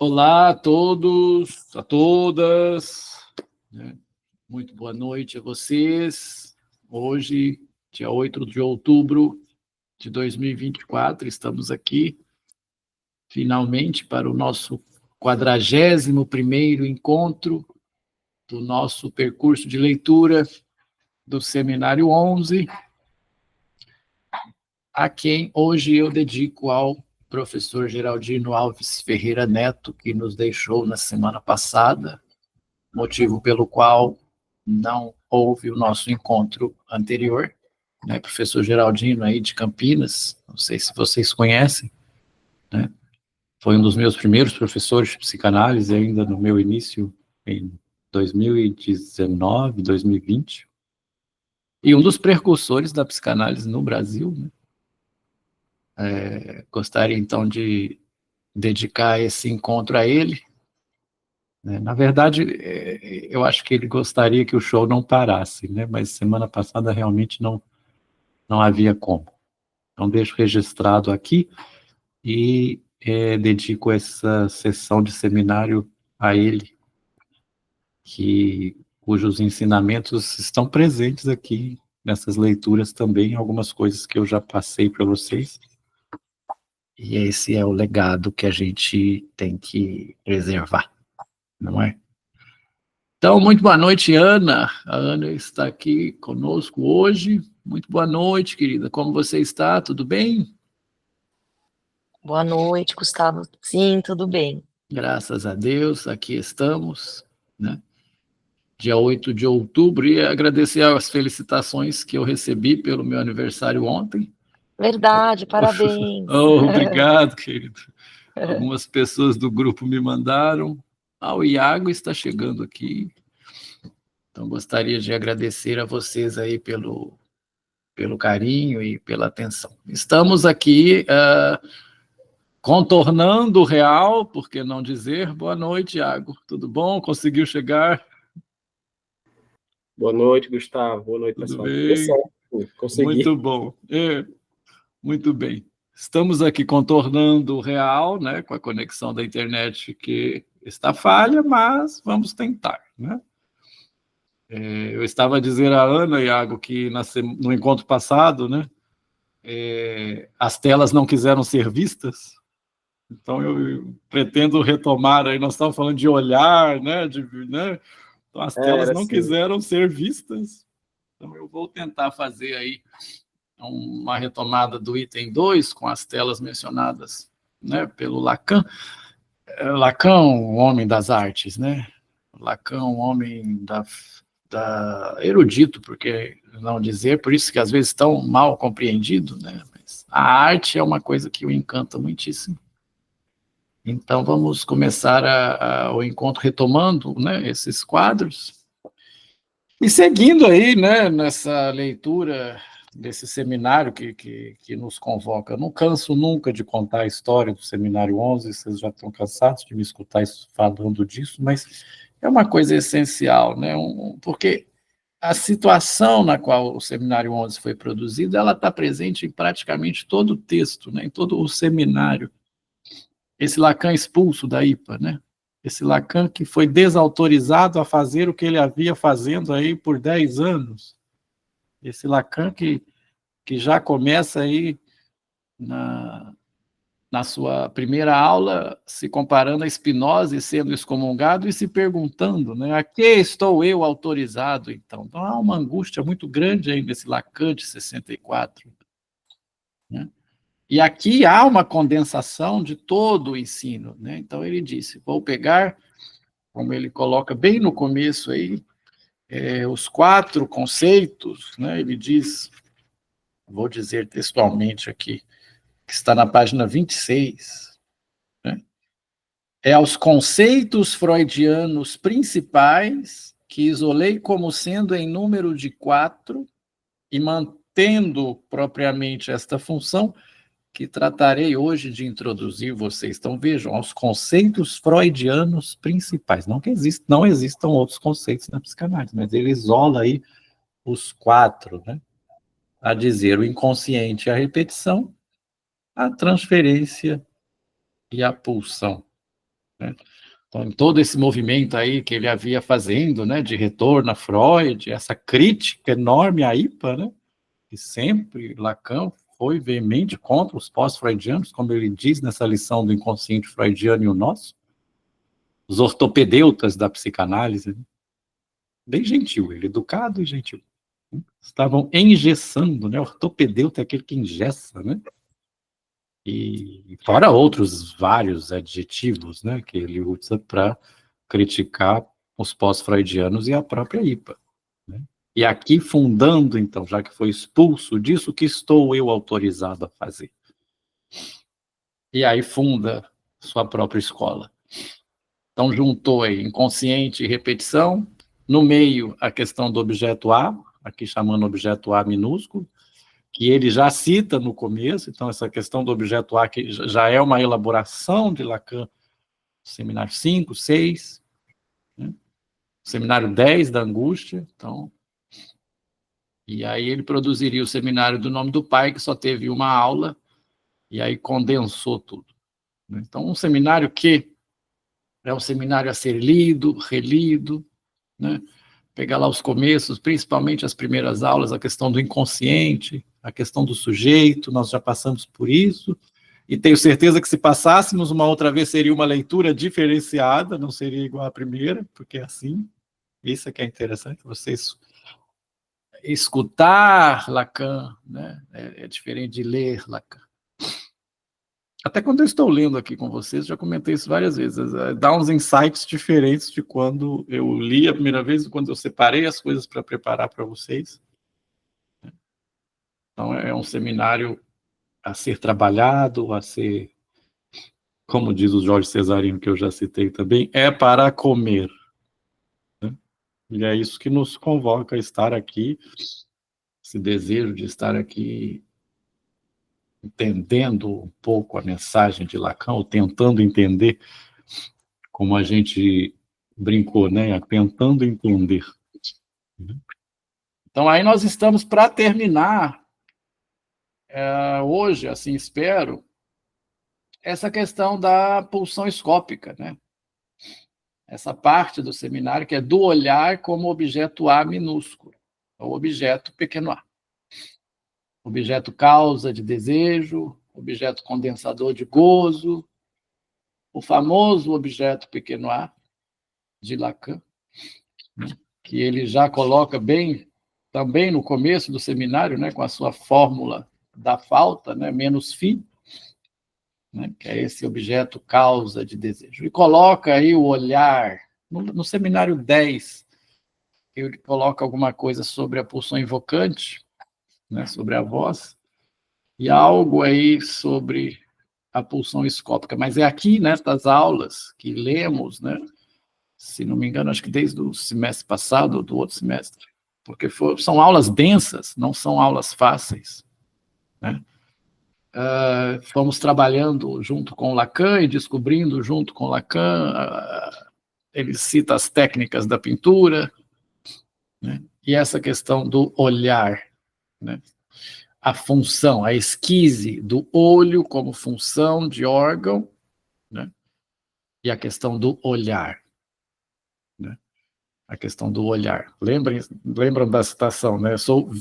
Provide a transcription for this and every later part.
Olá a todos, a todas, né? Muito boa noite a vocês. Hoje, dia 8 de outubro de 2024, estamos aqui, finalmente, para o nosso 41º encontro do nosso percurso de leitura do Seminário 11, a quem hoje eu dedico ao professor Geraldino Alves Ferreira Neto, que nos deixou na semana passada, motivo pelo qual não houve o nosso encontro anterior, né? Professor Geraldino aí de Campinas, não sei se vocês conhecem, né? Foi um dos meus primeiros professores de psicanálise ainda no meu início em 2019, 2020, e um dos precursores da psicanálise no Brasil, né? Gostaria então de dedicar esse encontro a ele, né? Na verdade, eu acho que ele gostaria que o show não parasse, né? Mas semana passada realmente não havia como. Então, deixo registrado aqui e dedico essa sessão de seminário a ele, cujos ensinamentos estão presentes aqui nessas leituras também, algumas coisas que eu já passei para vocês. E esse é o legado que a gente tem que preservar, não é? Então, muito boa noite, Ana. A Ana está aqui conosco hoje. Muito boa noite, querida. Como você está? Tudo bem? Boa noite, Gustavo. Sim, tudo bem. Graças a Deus, aqui estamos, né? Dia 8 de outubro, e agradecer as felicitações que eu recebi pelo meu aniversário ontem. Verdade, parabéns. Oh, obrigado, querido. Algumas pessoas do grupo me mandaram. O Iago está chegando aqui. Então, gostaria de agradecer a vocês aí pelo carinho e pela atenção. Estamos aqui contornando o real, por que não dizer? Boa noite, Iago. Tudo bom? Conseguiu chegar? Boa noite, Gustavo. Boa noite, Tudo pessoal. Tudo bem? certo, consegui. Muito bom. Muito bem. Estamos aqui contornando o real, né, com a conexão da internet que está falha, mas vamos tentar, né? Eu estava a dizer a Ana, Iago, que no encontro passado, né, as telas não quiseram ser vistas, então eu pretendo retomar, aí nós estamos falando de olhar, né, né? Então as telas não quiseram ser vistas, então eu vou tentar fazer aí uma retomada do item 2, com as telas mencionadas, né, pelo Lacan. Lacan, o homem das artes, né? Lacan, um homem erudito, por que não dizer, por isso que às vezes tão mal compreendido, né? Mas a arte é uma coisa que o encanta muitíssimo. Então vamos começar o encontro retomando, né, esses quadros e seguindo aí, né, nessa leitura desse seminário que nos convoca. Eu não canso nunca de contar a história do Seminário 11, vocês já estão cansados de me escutar falando disso, mas é uma coisa essencial, né? Porque a situação na qual o Seminário 11 foi produzido, ela está presente em praticamente todo o texto, né? Em todo o seminário. Esse Lacan expulso da IPA, né? Esse Lacan que foi desautorizado a fazer o que ele havia fazendo aí por 10 anos. Esse Lacan que já começa aí na sua primeira aula se comparando a Spinoza e sendo excomungado e se perguntando, né, a que estou eu autorizado, então? Então há uma angústia muito grande aí nesse Lacan de 64, né? E aqui há uma condensação de todo o ensino, né? Então ele disse, vou pegar, como ele coloca bem no começo aí, os 4 conceitos, né? Ele diz, vou dizer textualmente aqui, que está na página 26, né? Aos conceitos freudianos principais, que isolei como sendo em número de 4, e mantendo propriamente esta função, que tratarei hoje de introduzir vocês. Então, vejam, aos conceitos freudianos principais. Não que não existam outros conceitos na psicanálise, mas ele isola aí os 4, né? A dizer, o inconsciente e a repetição, a transferência e a pulsão. né? Então, em todo esse movimento aí que ele havia fazendo, né, de retorno a Freud, essa crítica enorme à IPA, né, que sempre Lacan foi veemente contra os pós-freudianos, como ele diz nessa lição do inconsciente freudiano e o nosso, os ortopedeutas da psicanálise, né? Bem gentil, ele educado e gentil. Estavam engessando, né? Ortopedeuta é aquele que engessa, né? E fora outros vários adjetivos, né, que ele usa para criticar os pós-freudianos e a própria IPA, né? E aqui fundando, então, já que foi expulso disso, o que estou eu autorizado a fazer? E aí funda sua própria escola. Então juntou aí inconsciente e repetição, no meio a questão do objeto A, aqui chamando objeto A minúsculo, que ele já cita no começo, então essa questão do objeto A que já é uma elaboração de Lacan, seminário 5, 6, né? Seminário 10 da angústia, então, e aí ele produziria o seminário do nome do pai, que só teve uma aula, e aí condensou tudo, né? Então um seminário que é um seminário a ser lido, relido, né? Pegar lá os começos, principalmente as primeiras aulas, a questão do inconsciente, a questão do sujeito, nós já passamos por isso, e tenho certeza que se passássemos uma outra vez seria uma leitura diferenciada, não seria igual à primeira, porque é assim, isso é que é interessante, vocês escutar Lacan, né, é diferente de ler Lacan. Até quando eu estou lendo aqui com vocês, já comentei isso várias vezes, dá uns insights diferentes de quando eu li a primeira vez, quando eu separei as coisas para preparar para vocês. Então, é um seminário a ser trabalhado, a ser, como diz o Jorge Cesarino, que eu já citei também, é para comer, né? E é isso que nos convoca a estar aqui, esse desejo de estar aqui entendendo um pouco a mensagem de Lacan, ou tentando entender, como a gente brincou, né? Tentando entender. Então, aí nós estamos para terminar, hoje, assim espero, essa questão da pulsão escópica, né? Essa parte do seminário que é do olhar como objeto A minúsculo, ou objeto pequeno a. Objeto causa de desejo, objeto condensador de gozo, o famoso objeto pequeno a de Lacan, né, que ele já coloca bem também no começo do seminário, né, com a sua fórmula da falta, né, menos φ, né, que é esse objeto causa de desejo. E coloca aí o olhar, no seminário 10, ele coloca alguma coisa sobre a pulsão invocante, né, sobre a voz, e algo aí sobre a pulsão escópica. Mas é aqui, nestas aulas que lemos, né, se não me engano, acho que desde o semestre passado, ou do outro semestre, porque são aulas densas, não são aulas fáceis, né? Fomos trabalhando junto com Lacan e descobrindo junto com Lacan, ele cita as técnicas da pintura, né? E essa questão do olhar, né? A função, a esquise do olho como função de órgão, né? E a questão do olhar, né? A questão do olhar. Lembram da citação, né?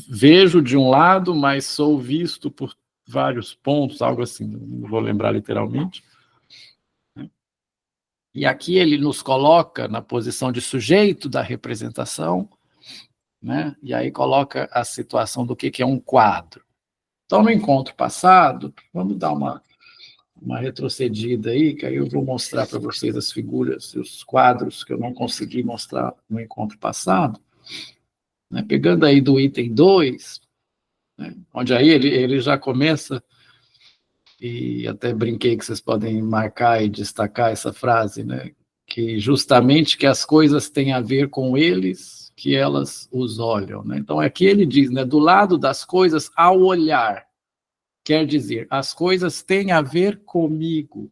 Vejo de um lado, mas sou visto por vários pontos, algo assim, não vou lembrar literalmente. E aqui ele nos coloca na posição de sujeito da representação, né? E aí coloca a situação do que é um quadro. Então, no encontro passado, vamos dar uma retrocedida aí, que aí eu vou mostrar para vocês as figuras e os quadros que eu não consegui mostrar no encontro passado, né? Pegando aí do item 2, né? Onde aí ele já começa, e até brinquei que vocês podem marcar e destacar essa frase, né? Que justamente que as coisas têm a ver com eles, que elas os olham, né? Então aqui ele diz, né, do lado das coisas ao olhar, quer dizer, as coisas têm a ver comigo,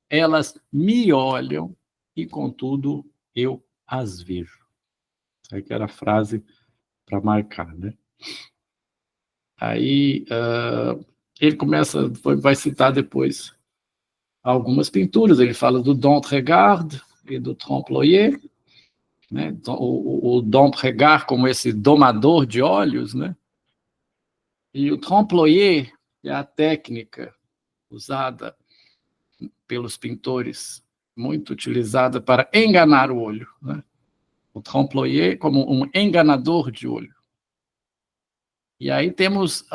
elas me olham e, contudo, eu as vejo. Essa aqui era a frase para marcar, né? Aí ele começa, vai citar depois algumas pinturas. Ele fala do Dompierre e do Trompe-l'œil, né? Então, o Dompierre como esse domador de olhos, né? E o Trompe-l'œil é a técnica usada pelos pintores, muito utilizada para enganar o olho, né? O Trompe-l'œil como um enganador de olho. E aí temos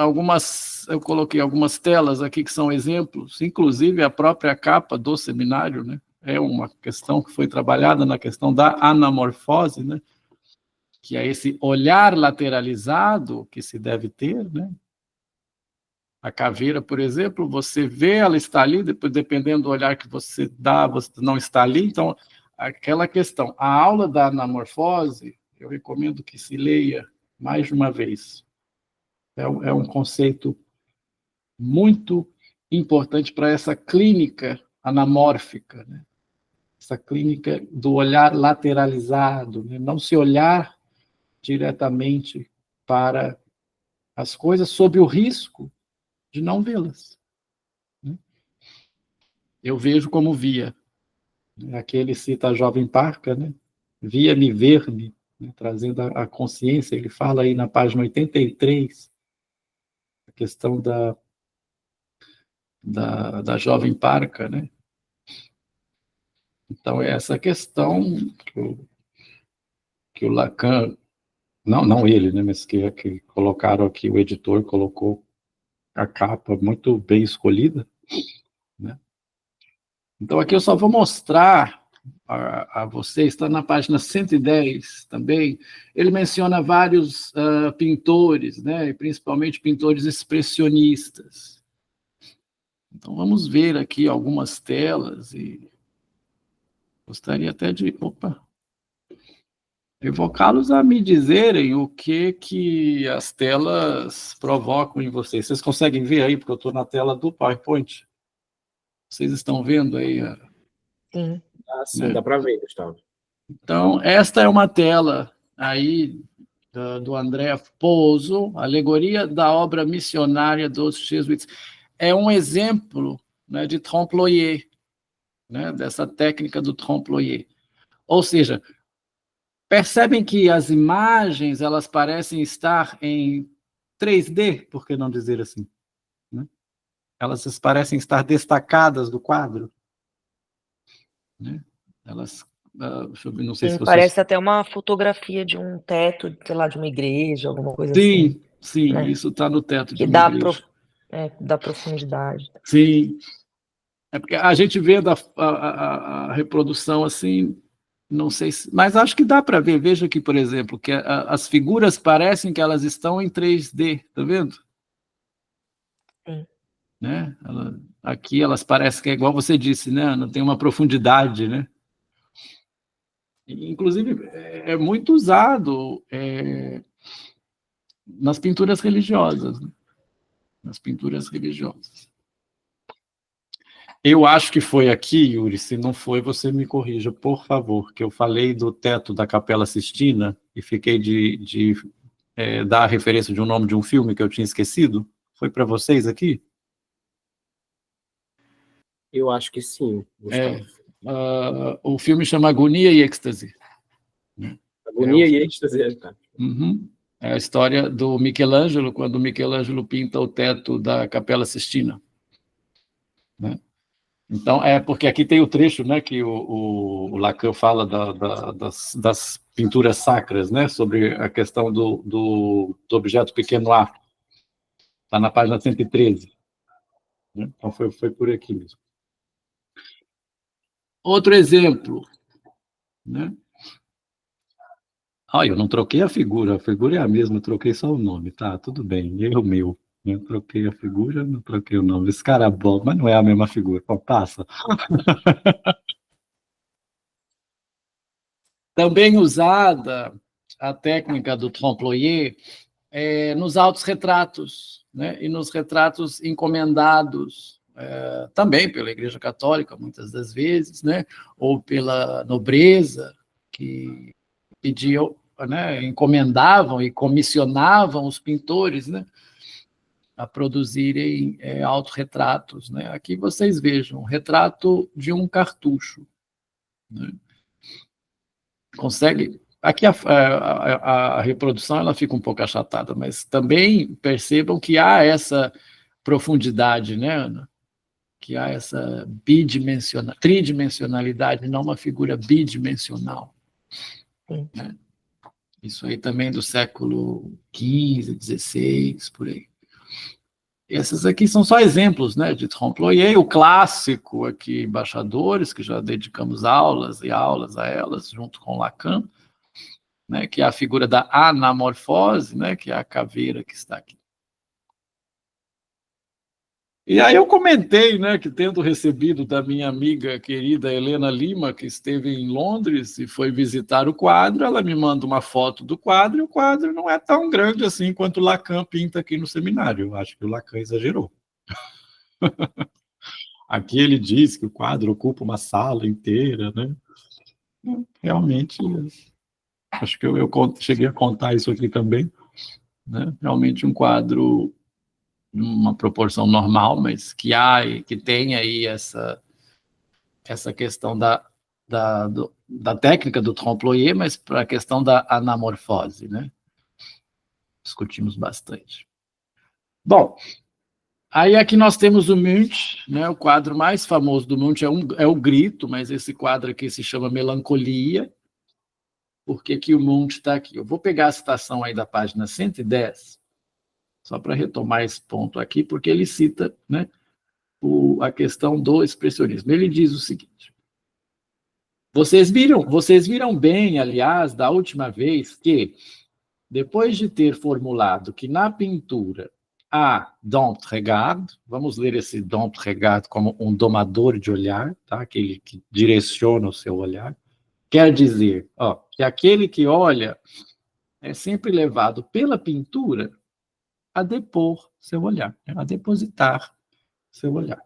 eu coloquei algumas telas aqui que são exemplos, inclusive a própria capa do seminário, né? É uma questão que foi trabalhada na questão da anamorfose, né? Que é esse olhar lateralizado que se deve ter, né? A caveira, por exemplo, você vê, ela está ali, depois, dependendo do olhar que você dá, você não está ali. Então, aquela questão. A aula da anamorfose, eu recomendo que se leia mais de uma vez. É um conceito muito importante para essa clínica anamórfica, né? Essa clínica do olhar lateralizado, né? Não se olhar diretamente para as coisas sob o risco de não vê-las. Eu vejo como via. Aqui ele cita a jovem Parca, né? Via-me ver-me, né? Trazendo a consciência. Ele fala aí na página 83, a questão da jovem Parca, né? Então, é essa questão que o Lacan, não ele, né? Mas que colocaram aqui, o editor colocou a capa muito bem escolhida, né? Então, aqui eu só vou mostrar a você, está na página 110 também. Ele menciona vários pintores, né, principalmente pintores expressionistas. Então, vamos ver aqui algumas telas e gostaria até de evocá-los a me dizerem o que as telas provocam em vocês. Vocês conseguem ver aí, porque eu estou na tela do PowerPoint? Vocês estão vendo aí? Sim. Sim, dá para ver, Gustavo. Então, esta é uma tela aí do André Pouso, Alegoria da Obra Missionária dos Jesuítas. É um exemplo, né, de Trompe-l'œil, né, dessa técnica do Trompe-l'œil. Ou seja, percebem que as imagens elas parecem estar em 3D, por que não dizer assim? Né? Elas parecem estar destacadas do quadro. Né? Elas, deixa eu ver, não sei se vocês... Parece até uma fotografia de um teto, sei lá, de uma igreja, alguma coisa assim. Sim, né? Isso está no teto de Que uma igreja. dá profundidade. Sim. É porque a gente vê a reprodução assim, não sei se... Mas acho que dá para ver. Veja aqui, por exemplo, que as figuras parecem que elas estão em 3D, tá vendo? Sim. Né? Aqui elas parecem que é igual você disse, né? Não tem uma profundidade, né? Inclusive, é muito usado nas pinturas religiosas, né? Nas pinturas religiosas. Eu acho que foi aqui, Yuri, se não foi, você me corrija, por favor, que eu falei do teto da Capela Sistina e fiquei de dar a referência de um nome de um filme que eu tinha esquecido. Foi para vocês aqui? Eu acho que sim, Gustavo. O filme chama Agonia e Êxtase. Agonia e êxtase, tá? Uhum. É a história do Michelangelo, quando o Michelangelo pinta o teto da Capela Sistina. Né? Então, porque aqui tem o trecho, né, que o Lacan fala das pinturas sacras, né, sobre a questão do objeto pequeno A. Está na página 113. Né? Então, foi por aqui mesmo. Outro exemplo. Né? Eu não troquei a figura é a mesma, eu troquei só o nome. Tá, tudo bem, erro meu. Eu troquei a figura, não troquei o nome. Esse cara é bom, mas não é a mesma figura. Bom, passa. Também usada a técnica do Trompe-l'œil nos autorretratos, né? E nos retratos encomendados, também pela Igreja Católica, muitas das vezes, né? Ou pela nobreza, que pediam, né? Encomendavam e comissionavam os pintores, né? a produzirem autorretratos, né? Aqui vocês vejam, um retrato de um cartucho, né? Consegue... Aqui a reprodução ela fica um pouco achatada, mas também percebam que há essa profundidade, né, Ana? Que há essa tridimensionalidade, não uma figura bidimensional. Né? Isso aí também do século XV, XVI, por aí. Esses aqui são só exemplos, né, de trompe-l'œil, o clássico aqui, Embaixadores, que já dedicamos aulas e aulas a elas, junto com Lacan, né, que é a figura da anamorfose, né, que é a caveira que está aqui. E aí eu comentei, né, que tendo recebido da minha amiga querida Helena Lima, que esteve em Londres e foi visitar o quadro, ela me manda uma foto do quadro, e o quadro não é tão grande assim quanto o Lacan pinta aqui no seminário. Eu acho que o Lacan exagerou. Aqui ele diz que o quadro ocupa uma sala inteira, né? Realmente, acho que eu cheguei a contar isso aqui também, né? Realmente um quadro numa proporção normal, mas que tem aí essa questão da técnica do trompe-l'œil, mas para a questão da anamorfose, né? Discutimos bastante. Bom, aí aqui nós temos o Munch, né? O quadro mais famoso do Munch é o Grito, mas esse quadro aqui se chama Melancolia. Por que que o Munch está aqui? Eu vou pegar a citação aí da página 110, só para retomar esse ponto aqui, porque ele cita, né, a questão do expressionismo. Ele diz o seguinte: vocês viram bem, aliás, da última vez que, depois de ter formulado que na pintura há dom de regard, vamos ler esse dom de regard como um domador de olhar, tá? Aquele que direciona o seu olhar, quer dizer, que aquele que olha é sempre levado pela pintura a depor seu olhar, né? A depositar seu olhar.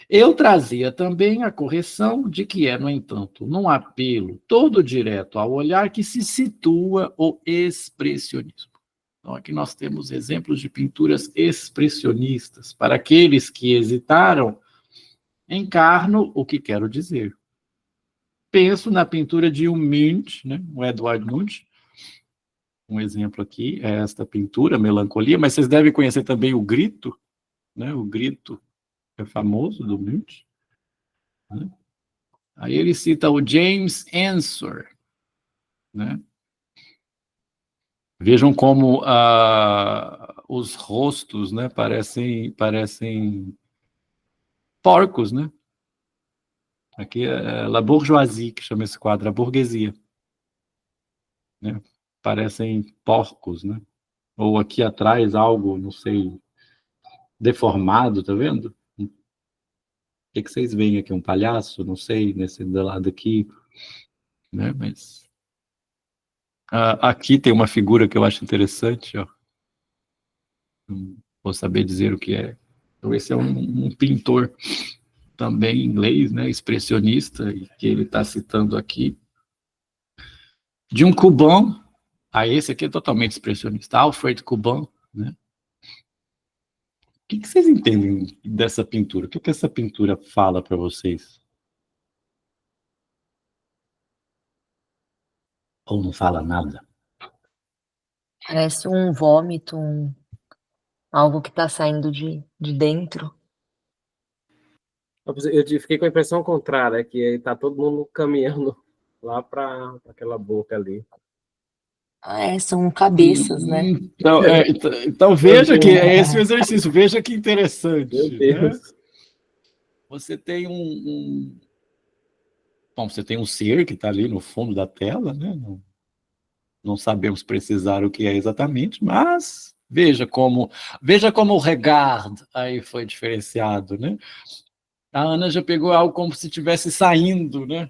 Eu trazia também a correção de que é, no entanto, num apelo todo direto ao olhar que se situa o expressionismo. Então, aqui nós temos exemplos de pinturas expressionistas. Para aqueles que hesitaram, encarno o que quero dizer. Penso na pintura de um Munch, né, o Edward Munch. Um exemplo aqui é esta pintura, Melancolia, mas vocês devem conhecer também o Grito, né, o Grito é famoso do Munch, né? Aí ele cita o James Ensor, né? Vejam como os rostos, né, parecem porcos, né? Aqui é La Bourgeoisie, que chama esse quadro, a burguesia, né? Parecem porcos, né? Ou aqui atrás algo, não sei, deformado, tá vendo? O que vocês veem aqui? Um palhaço? Não sei, nesse do lado aqui, né? Mas aqui tem uma figura que eu acho interessante, ó. Não vou saber dizer o que é. Então, esse é um pintor também inglês, né? Expressionista, e que ele está citando aqui, de um Courbon. Esse aqui é totalmente expressionista, Alfred Courbon, né? O que vocês entendem dessa pintura? O que essa pintura fala para vocês? Ou não fala nada? Parece um vômito, algo que está saindo de dentro. Eu fiquei com a impressão contrária, que está todo mundo caminhando lá para aquela boca ali. São cabeças, né? Então veja que é esse o exercício, veja que interessante. Meu Deus. Né? Você tem Bom, você tem um ser que está ali no fundo da tela, né? Não sabemos precisar o que é exatamente, mas veja como o regard aí foi diferenciado, né? A Ana já pegou algo como se estivesse saindo, né?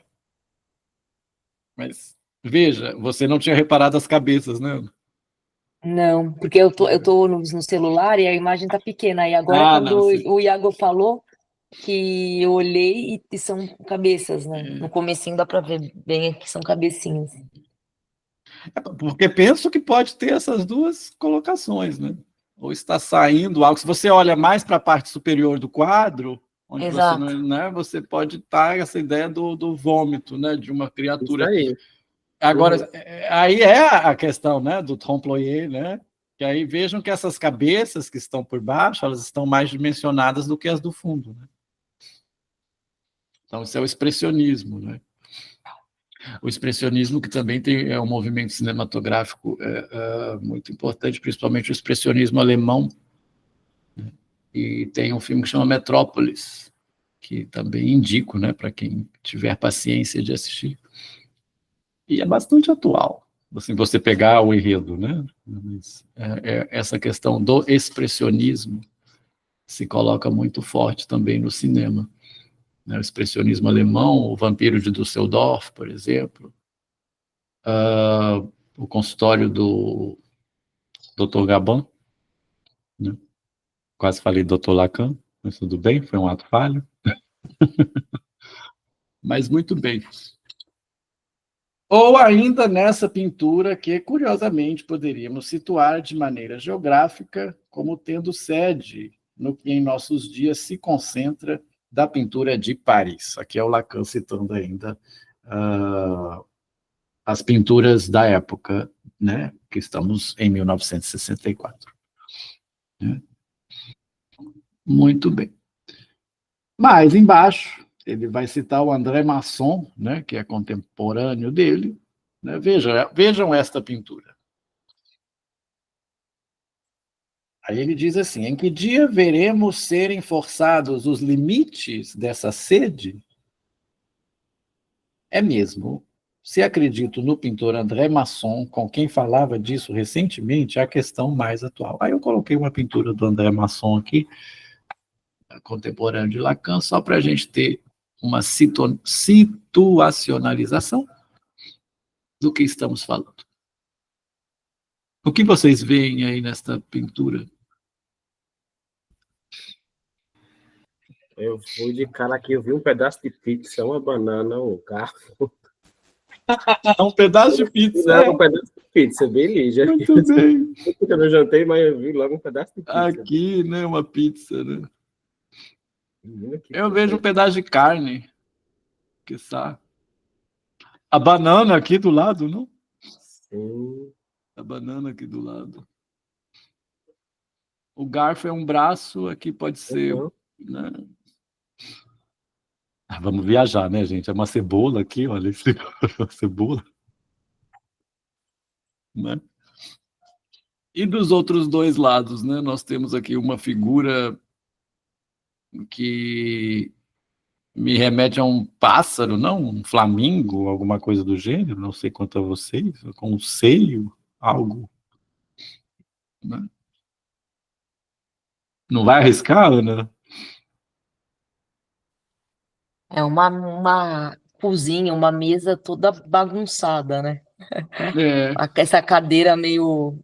Mas veja, você não tinha reparado as cabeças, né? Não, porque eu tô no celular e a imagem tá pequena. E agora, quando o Iago falou, que eu olhei e são cabeças, né? No comecinho dá para ver bem que são cabecinhas. Porque penso que pode ter essas duas colocações, né? ou está saindo algo. Se você olha mais para a parte superior do quadro, onde Exato. você, né, você pode estar essa ideia do vômito, né, de uma criatura. Isso aí. Agora, aí é a questão, né, do trompe-l'œil, né? Que aí vejam que essas cabeças que estão por baixo, elas estão mais dimensionadas do que as do fundo, né? Então, isso é o expressionismo, né? O expressionismo, que também é um movimento cinematográfico muito importante, principalmente o expressionismo alemão, né? E tem um filme que chama Metrópolis, que também indico, né, para quem tiver paciência de assistir. E é bastante atual, assim, você pegar o enredo, né? Essa questão do expressionismo se coloca muito forte também no cinema, né? O expressionismo alemão, o Vampiro de Düsseldorf, por exemplo, o consultório do Dr. Gabin, né? Quase falei Dr. Lacan, mas tudo bem, foi um ato falho. Mas muito bem. Ou ainda nessa pintura que, curiosamente, poderíamos situar de maneira geográfica como tendo sede no que em nossos dias se concentra da pintura de Paris. Aqui é o Lacan citando ainda as pinturas da época, né, que estamos em 1964. Né? Muito bem. Mais embaixo, ele vai citar o André Masson, né, que é contemporâneo dele. Né? Vejam esta pintura. Aí ele diz assim: em que dia veremos serem forçados os limites dessa sede? É mesmo. Se acredito no pintor André Masson, com quem falava disso recentemente, a questão mais atual. Aí eu coloquei uma pintura do André Masson aqui, contemporâneo de Lacan, só para a gente ter uma situacionalização do que estamos falando. O que vocês veem aí nesta pintura? Eu fui de cara aqui, eu vi um pedaço de pizza, uma banana, um garfo. Um pedaço de pizza. Não, um pedaço de pizza, bem ligeiro. Muito bem. Eu não jantei, mas eu vi logo um pedaço de pizza. Aqui, né, uma pizza, né? Eu vejo um pedaço de carne. Que está. A banana aqui do lado, não? Sim. A banana aqui do lado. O garfo é um braço, aqui pode ser. Né? Vamos viajar, né, gente? É uma cebola aqui, olha, uma cebola. Né? E dos outros dois lados, né? Nós temos aqui uma figura que me remete a um pássaro, não? Um flamingo, alguma coisa do gênero, não sei quanto a vocês, com um seio, algo. Né? Não vai arriscar, Ana? É uma cozinha, uma mesa toda bagunçada, né? Essa cadeira meio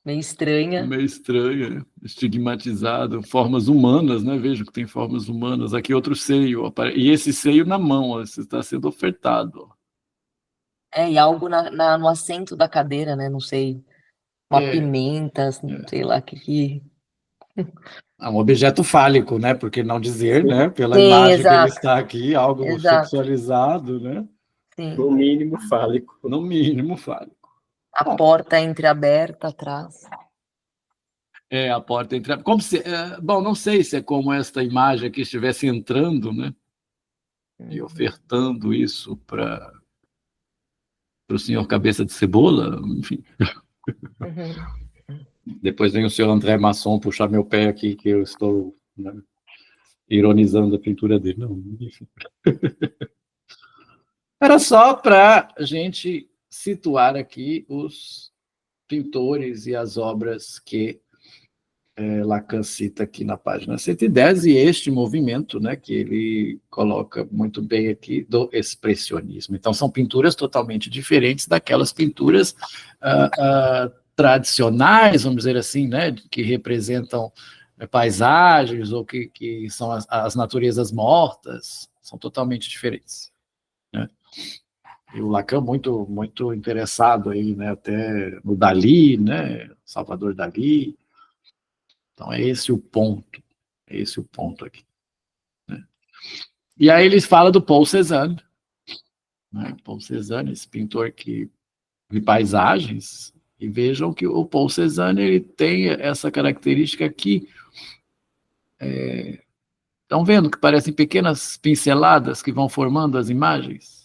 estranha. Meio estranha, estigmatizada, formas humanas, né? Vejo que tem formas humanas. Aqui outro seio, e esse seio na mão, ó, está sendo ofertado. E algo no assento da cadeira, né? Não sei, uma pimenta, sei lá o que. É um objeto fálico, né? Por que não dizer, né? Pela Sim, imagem exato. que ele está aqui, algo Exato. sexualizado, né? Sim. No mínimo fálico. No mínimo fálico. A porta entreaberta atrás. A porta entreaberta. Como se, bom, não sei se é como esta imagem aqui estivesse entrando, né? E ofertando isso para o senhor Cabeça de Cebola, enfim. Depois vem o senhor André Masson puxar meu pé aqui, que eu estou, né, ironizando a pintura dele. Não, enfim. Era só para a gente situar aqui os pintores e as obras que Lacan cita aqui na página 110, e este movimento, né, que ele coloca muito bem aqui, do expressionismo. Então, são pinturas totalmente diferentes daquelas pinturas tradicionais, vamos dizer assim, né, que representam paisagens ou que são as naturezas mortas, são totalmente diferentes. Né? E o Lacan muito, muito interessado aí, né, até no Dalí, né, Salvador Dalí, Então, é esse o ponto. É esse o ponto aqui. Né? E aí ele fala do Paul Cézanne. Né? Paul Cézanne, esse pintor de paisagens. E vejam que o Paul Cézanne ele tem essa característica aqui. Estão vendo que parecem pequenas pinceladas que vão formando as imagens?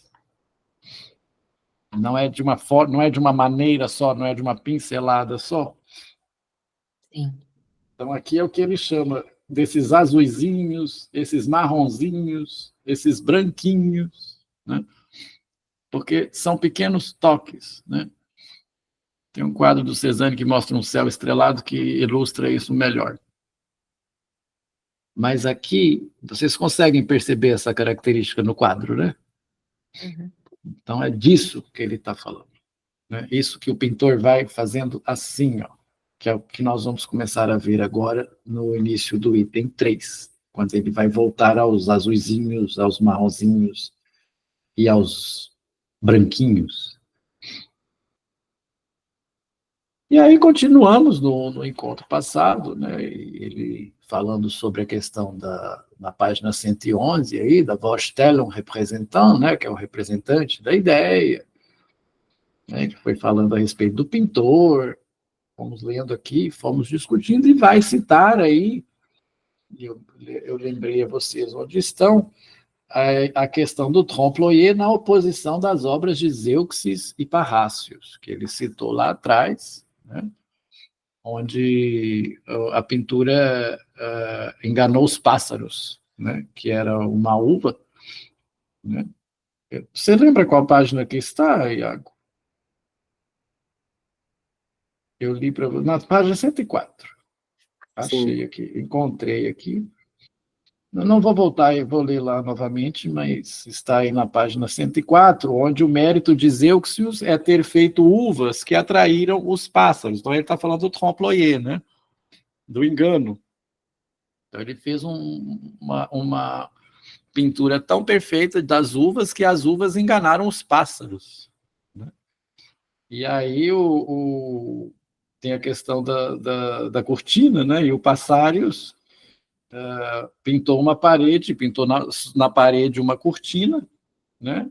Não é de uma forma, não é de uma maneira só, não é de uma pincelada só. Sim. Então aqui é o que ele chama desses azuizinhos, esses marronzinhos, esses branquinhos, né? Porque são pequenos toques, né? Tem um quadro do Cézanne que mostra um céu estrelado que ilustra isso melhor. Mas aqui, vocês conseguem perceber essa característica no quadro, né? Uhum. Então é disso que ele está falando. Né? Isso que o pintor vai fazendo assim, ó, que é o que nós vamos começar a ver agora no início do item 3, quando ele vai voltar aos azuizinhos, aos marronzinhos e aos branquinhos. E aí continuamos no encontro passado, né, ele falando sobre a questão na página 111, aí, da Vorstellung Repräsentant, né, que é o representante da ideia, né, que foi falando a respeito do pintor, fomos lendo aqui, fomos discutindo, e vai citar aí, eu lembrei a vocês onde estão, a questão do trompe-l'œil na oposição das obras de Zeuxis e Parrácios, que ele citou lá atrás, né, onde a pintura enganou os pássaros, né, que era uma uva. Né? Você lembra qual página que está, Iago? Eu li para você, na página 104. Achei Sim. Aqui, encontrei aqui. Eu não vou voltar, eu vou ler lá novamente, mas está aí na página 104, onde o mérito de Zeuxius é ter feito uvas que atraíram os pássaros. Então ele está falando do trompe-l'œil, né? Do engano. Então ele fez uma pintura tão perfeita das uvas que as uvas enganaram os pássaros. Né? E aí tem a questão da cortina, né? E o Passarius pintou uma parede, pintou na parede uma cortina, né?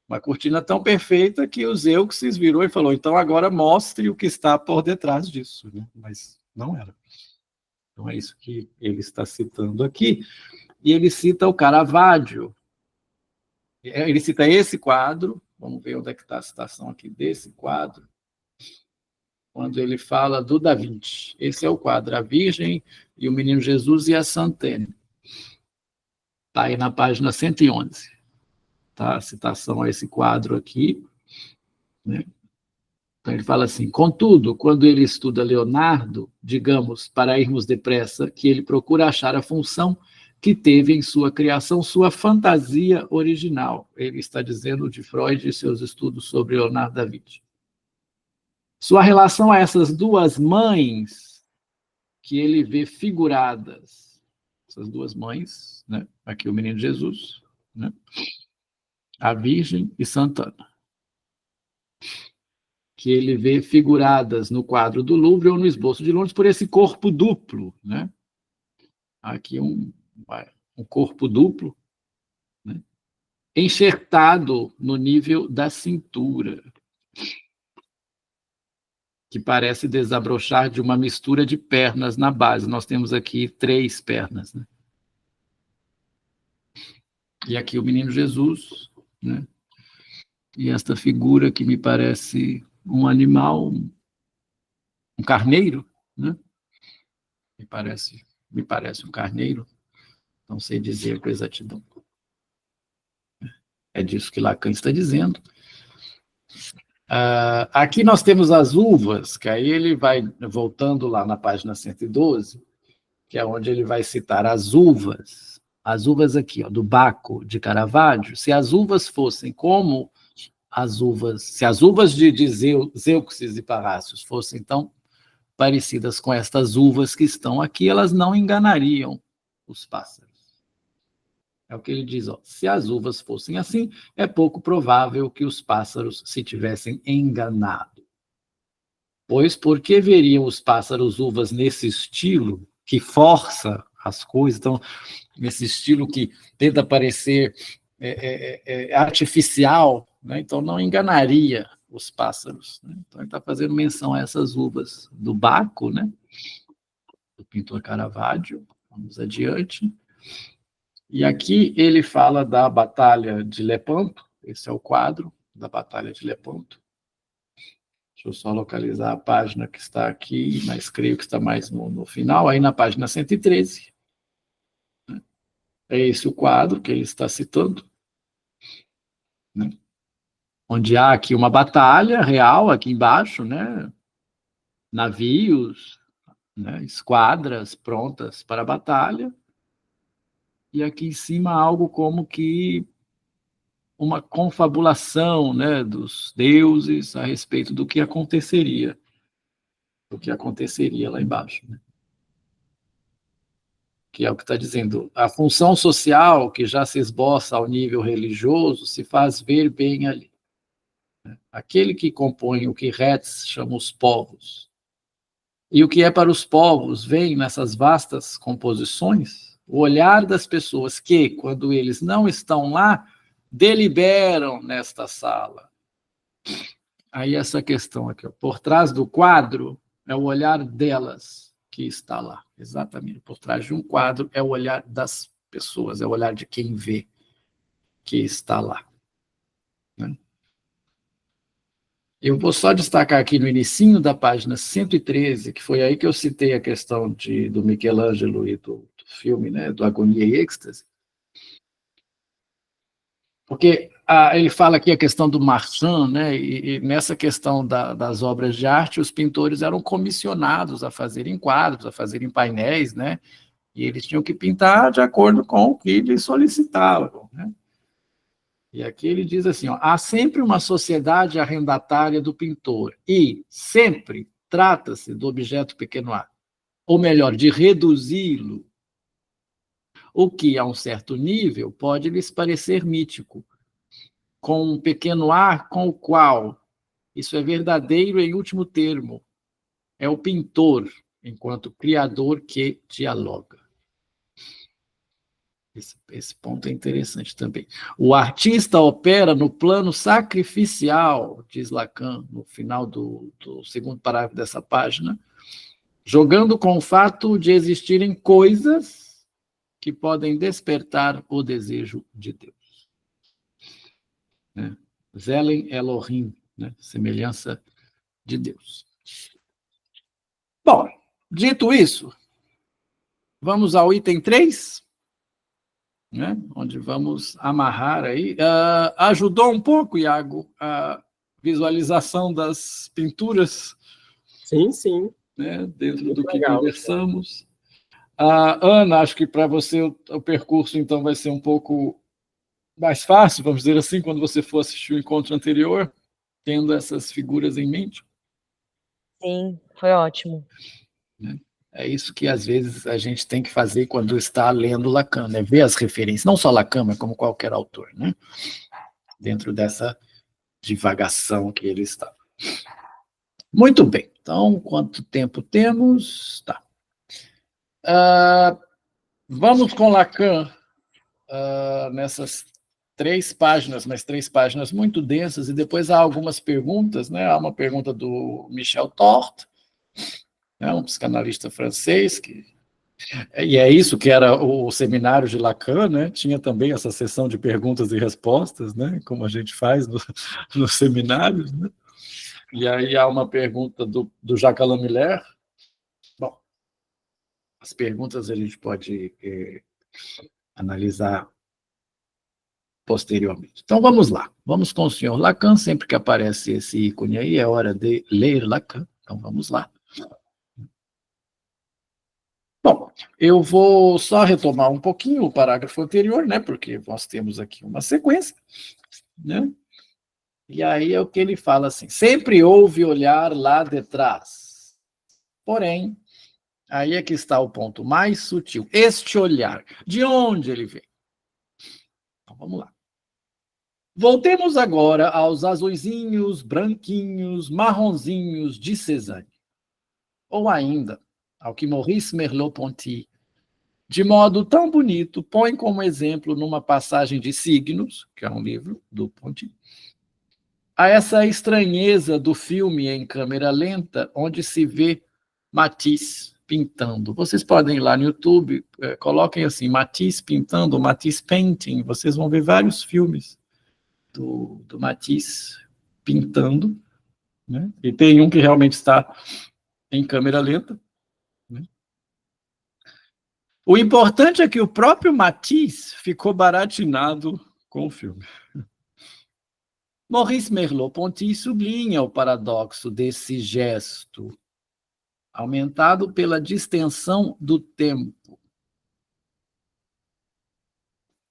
Uma cortina tão perfeita que o Zeuxis virou e falou, então agora mostre o que está por detrás disso. Né? Mas não era. Então é isso que ele está citando aqui. E ele cita o Caravaggio. Ele cita esse quadro, vamos ver onde é que está a citação aqui desse quadro, quando ele fala do Da Vinci. Esse é o quadro, a Virgem e o Menino Jesus e a Santene. Está aí na página 111. Tá? A citação a esse quadro aqui. Né? Então ele fala assim, contudo, quando ele estuda Leonardo, digamos, para irmos depressa, que ele procura achar a função que teve em sua criação, sua fantasia original. Ele está dizendo de Freud e seus estudos sobre Leonardo da Vinci. Sua relação a essas duas mães que ele vê figuradas, essas duas mães, né? Aqui o Menino Jesus, né? A Virgem e Santana, que ele vê figuradas no quadro do Louvre ou no esboço de Londres por esse corpo duplo, né? Aqui um corpo duplo, né? Enxertado no nível da cintura, que parece desabrochar de uma mistura de pernas na base. Nós temos aqui 3 pernas. Né? E aqui o Menino Jesus, né? E esta figura que me parece um animal, um carneiro, né? Me parece um carneiro, não sei dizer com exatidão. É disso que Lacan está dizendo. Aqui nós temos as uvas, que aí ele vai voltando lá na página 112, que é onde ele vai citar as uvas aqui, ó, do Baco de Caravaggio. Se as uvas fossem como se as uvas de Zeuxis e Parrácios fossem tão parecidas com estas uvas que estão aqui, elas não enganariam os pássaros. É o que ele diz, ó, se as uvas fossem assim, é pouco provável que os pássaros se tivessem enganado. Pois por que veriam os pássaros uvas nesse estilo, que força as coisas, então, nesse estilo que tenta parecer artificial, né? Então não enganaria os pássaros, né? Então ele está fazendo menção a essas uvas do Baco, né? Do pintor Caravaggio. Vamos adiante. E aqui ele fala da Batalha de Lepanto, esse é o quadro da Batalha de Lepanto. Deixa eu só localizar a página que está aqui, mas creio que está mais no final, aí na página 113. É esse o quadro que ele está citando, né? Onde há aqui uma batalha real, aqui embaixo, né? Navios, né? Esquadras prontas para a batalha, e aqui em cima algo como que uma confabulação, né, dos deuses a respeito do que aconteceria lá embaixo, né? Que é o que está dizendo, a função social que já se esboça ao nível religioso se faz ver bem ali. Aquele que compõe o que Retz chama os povos, e o que é para os povos vem nessas vastas composições, o olhar das pessoas que, quando eles não estão lá, deliberam nesta sala. Aí essa questão aqui, ó, por trás do quadro é o olhar delas que está lá, exatamente. Por trás de um quadro é o olhar das pessoas, é o olhar de quem vê que está lá, né? Eu vou só destacar aqui no inicinho da página 113, que foi aí que eu citei a questão do Michelangelo e do filme, né, do Agonia e Êxtase, porque ele fala aqui a questão do Marchand, né, e nessa questão das obras de arte, os pintores eram comissionados a fazerem quadros, a fazerem painéis, né, e eles tinham que pintar de acordo com o que eles solicitavam, né. E aqui ele diz assim, ó, há sempre uma sociedade arrendatária do pintor e sempre trata-se do objeto pequeno a, ou melhor, de reduzi-lo, o que, a um certo nível, pode lhes parecer mítico, com um pequeno a com o qual isso é verdadeiro em último termo, é o pintor, enquanto criador que dialoga. Esse ponto é interessante também. O artista opera no plano sacrificial, diz Lacan, no final do segundo parágrafo dessa página, jogando com o fato de existirem coisas que podem despertar o desejo de Deus. Né? Zelen Elohim, né? Semelhança de Deus. Bom, dito isso, vamos ao item 3, né? Onde vamos amarrar aí. Ajudou um pouco, Iago, a visualização das pinturas? Sim, sim. Né? Dentro muito do que legal, conversamos. Ana, acho que para você o percurso, então, vai ser um pouco mais fácil, vamos dizer assim, quando você for assistir o encontro anterior, tendo essas figuras em mente. Sim, foi ótimo. Né? É isso que, às vezes, a gente tem que fazer quando está lendo Lacan, né? Ver as referências, não só Lacan, mas como qualquer autor, né? Dentro dessa divagação que ele está. Muito bem. Então, quanto tempo temos? Tá. Vamos com Lacan nessas 3 páginas, mas 3 páginas muito densas, e depois há algumas perguntas, né? Há uma pergunta do Michel Tort, né? Um psicanalista francês, e é isso que era o seminário de Lacan, né? Tinha também essa sessão de perguntas e respostas, né? Como a gente faz nos seminários, né? E aí há uma pergunta do Jacques Alain Miller. Bom, as perguntas a gente pode analisar posteriormente. Então, vamos lá. Vamos com o senhor Lacan. Sempre que aparece esse ícone aí, é hora de ler Lacan. Então, vamos lá. Bom, eu vou só retomar um pouquinho o parágrafo anterior, né? Porque nós temos aqui uma sequência, né? E aí é o que ele fala assim, sempre houve olhar lá de trás. Porém, aí é que está o ponto mais sutil. Este olhar, de onde ele vem? Então, vamos lá. Voltemos agora aos azuizinhos, branquinhos, marronzinhos de Cézanne. Ou ainda ao que Maurice Merleau-Ponty, de modo tão bonito, põe como exemplo numa passagem de Signos, que é um livro do Ponty, a essa estranheza do filme em câmera lenta, onde se vê Matisse pintando. Vocês podem ir lá no YouTube, coloquem assim, Matisse pintando, Matisse Painting, vocês vão ver vários filmes do Matisse pintando, né? E tem um que realmente está em câmera lenta, né? O importante é que o próprio Matisse ficou baratinado com o filme. Maurice Merleau-Ponty sublinha o paradoxo desse gesto, aumentado pela distensão do tempo.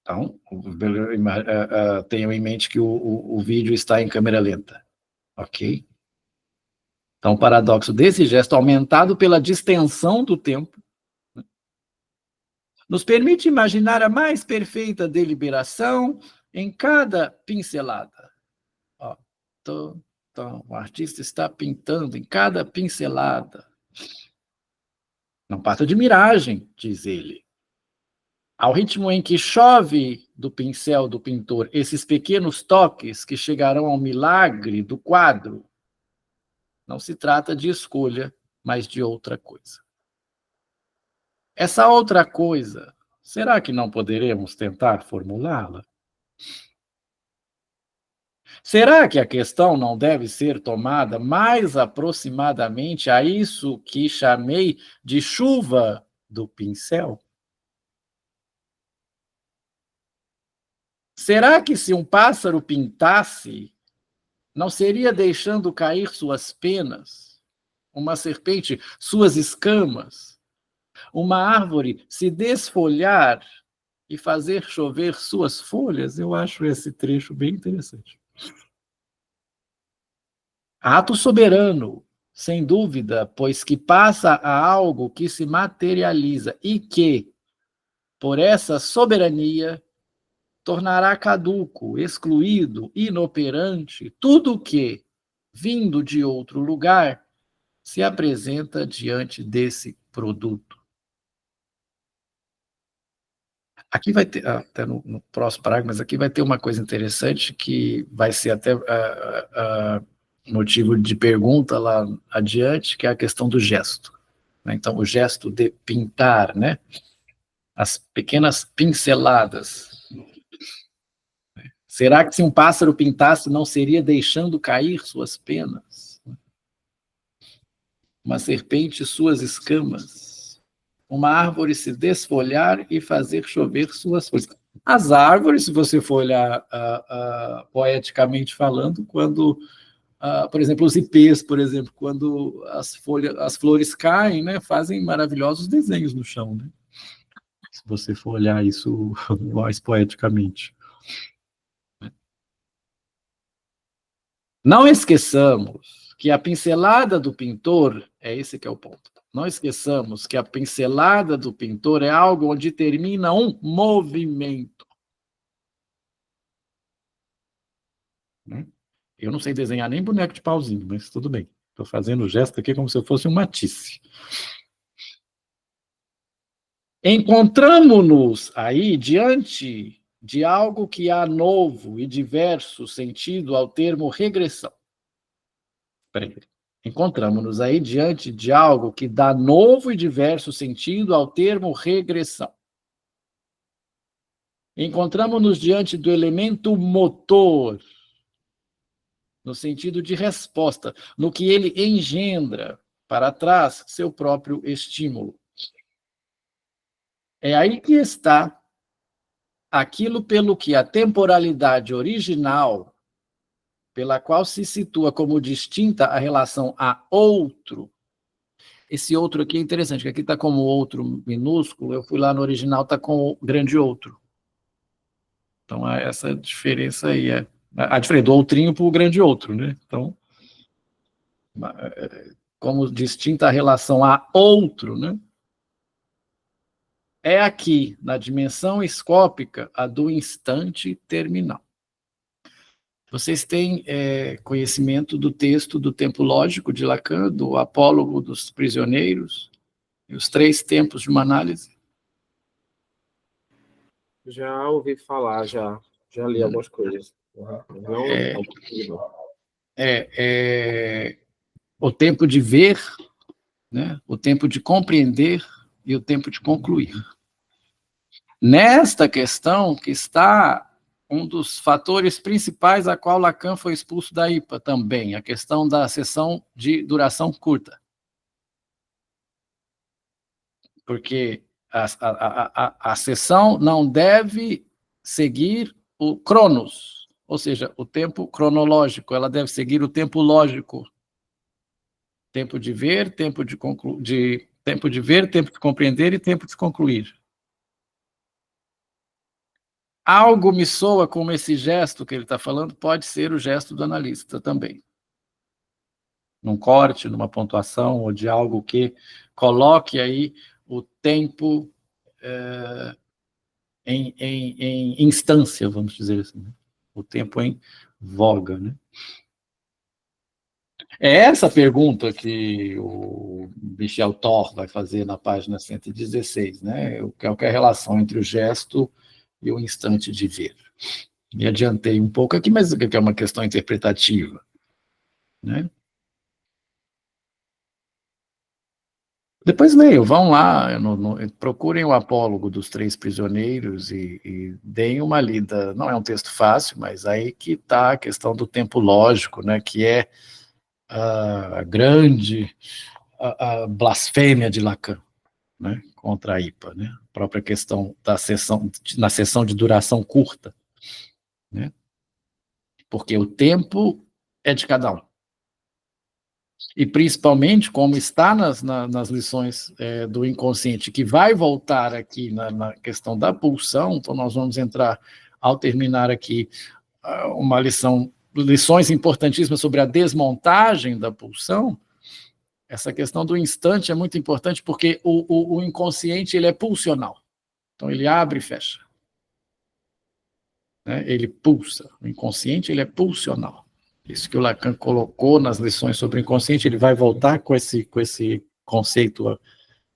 Então, tenham em mente que o vídeo está em câmera lenta, ok? Então, o paradoxo desse gesto, aumentado pela distensão do tempo, nos permite imaginar a mais perfeita deliberação em cada pincelada. Ó, o artista está pintando em cada pincelada. Não passa de miragem, diz ele. Ao ritmo em que chove do pincel do pintor esses pequenos toques que chegarão ao milagre do quadro, não se trata de escolha, mas de outra coisa. Essa outra coisa, será que não poderemos tentar formulá-la? Será que a questão não deve ser tomada mais aproximadamente a isso que chamei de chuva do pincel? Será que se um pássaro pintasse, não seria deixando cair suas penas, uma serpente suas escamas, uma árvore se desfolhar e fazer chover suas folhas? Eu acho esse trecho bem interessante. Ato soberano, sem dúvida, pois que passa a algo que se materializa e que, por essa soberania, tornará caduco, excluído, inoperante tudo que, vindo de outro lugar, se apresenta diante desse produto. Aqui vai ter, até no próximo parágrafo, mas aqui vai ter uma coisa interessante que vai ser até motivo de pergunta lá adiante, que é a questão do gesto. Então, o gesto de pintar, né? As pequenas pinceladas. Será que se um pássaro pintasse, não seria deixando cair suas penas? Uma serpente suas escamas? Uma árvore se desfolhar e fazer chover suas folhas? As árvores, se você for olhar poeticamente falando, quando, por exemplo, os ipês, por exemplo, quando as flores caem, né, fazem maravilhosos desenhos no chão, né? Se você for olhar isso mais poeticamente. Não esqueçamos que a pincelada do pintor, é esse que é o ponto, não esqueçamos que a pincelada do pintor é algo onde termina um movimento. Eu não sei desenhar nem boneco de pauzinho, mas tudo bem. Estou fazendo o gesto aqui como se eu fosse um Matisse. Encontramo-nos aí diante de algo que há novo e diverso sentido ao termo regressão. Encontramos-nos aí diante de algo que dá novo e diverso sentido ao termo regressão. Encontramos-nos diante do elemento motor, no sentido de resposta, no que ele engendra para trás seu próprio estímulo. É aí que está aquilo pelo que a temporalidade original, pela qual se situa como distinta a relação a outro. Esse outro aqui é interessante, que aqui está como outro minúsculo, eu fui lá no original, está com o grande outro. Então, essa diferença aí é a diferença do outrinho para o grande outro, né? Então, como distinta a relação a outro, né? É aqui, na dimensão escópica, a do instante terminal. Vocês têm conhecimento do texto do Tempo Lógico de Lacan, do Apólogo dos Prisioneiros? E os 3 tempos de uma análise? Já ouvi falar, já li algumas coisas. Não, o tempo de ver, né? O tempo de compreender e o tempo de concluir. Nesta questão que está um dos fatores principais a qual Lacan foi expulso da IPA também, a questão da sessão de duração curta. Porque a sessão não deve seguir o cronos, ou seja, o tempo cronológico, ela deve seguir o tempo lógico. Tempo de ver, tempo de ver, tempo de compreender e tempo de concluir. Algo me soa como esse gesto que ele está falando, pode ser o gesto do analista também. Num corte, numa pontuação, ou de algo que coloque aí o tempo em instância, vamos dizer assim. Né? O tempo em voga. Né? É essa pergunta que o Michel Thor vai fazer na página 116, né? Qual é a relação entre o gesto e o instante de ver. Me adiantei um pouco aqui, mas é uma questão interpretativa. Né? Depois leiam, vão lá, procurem o Apólogo dos 3 Prisioneiros e deem uma lida. Não é um texto fácil, mas aí que está a questão do tempo lógico, né, que é a grande a blasfêmia de Lacan, né, contra a IPA, né, a própria questão da na sessão de duração curta, né, porque o tempo é de cada um. E principalmente, como está nas lições do inconsciente, que vai voltar aqui na questão da pulsão, então nós vamos entrar, ao terminar aqui, uma lições importantíssimas sobre a desmontagem da pulsão. Essa questão do instante é muito importante, porque o inconsciente ele é pulsional, então ele abre e fecha. Né? Ele pulsa, o inconsciente ele é pulsional. Isso que o Lacan colocou nas lições sobre o inconsciente, ele vai voltar com esse conceito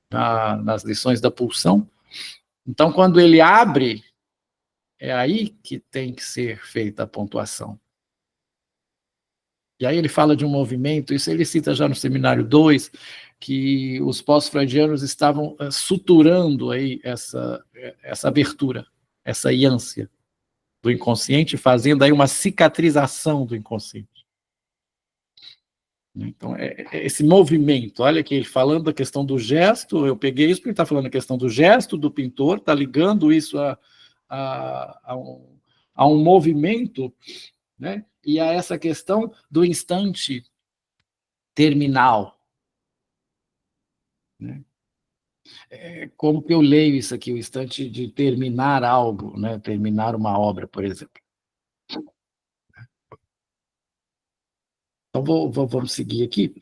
nas lições da pulsão. Então, quando ele abre, é aí que tem que ser feita a pontuação. E aí ele fala de um movimento, isso ele cita já no seminário 2, que os pós-freudianos estavam suturando aí essa abertura, essa iância do inconsciente, fazendo aí uma cicatrização do inconsciente. Então, esse movimento, olha aqui, ele falando da questão do gesto, eu peguei isso porque ele está falando da questão do gesto do pintor, está ligando isso a um movimento, né? E a essa questão do instante terminal. Né? Como que eu leio isso aqui, o instante de terminar algo, né? Terminar uma obra, por exemplo. Então, vamos seguir aqui,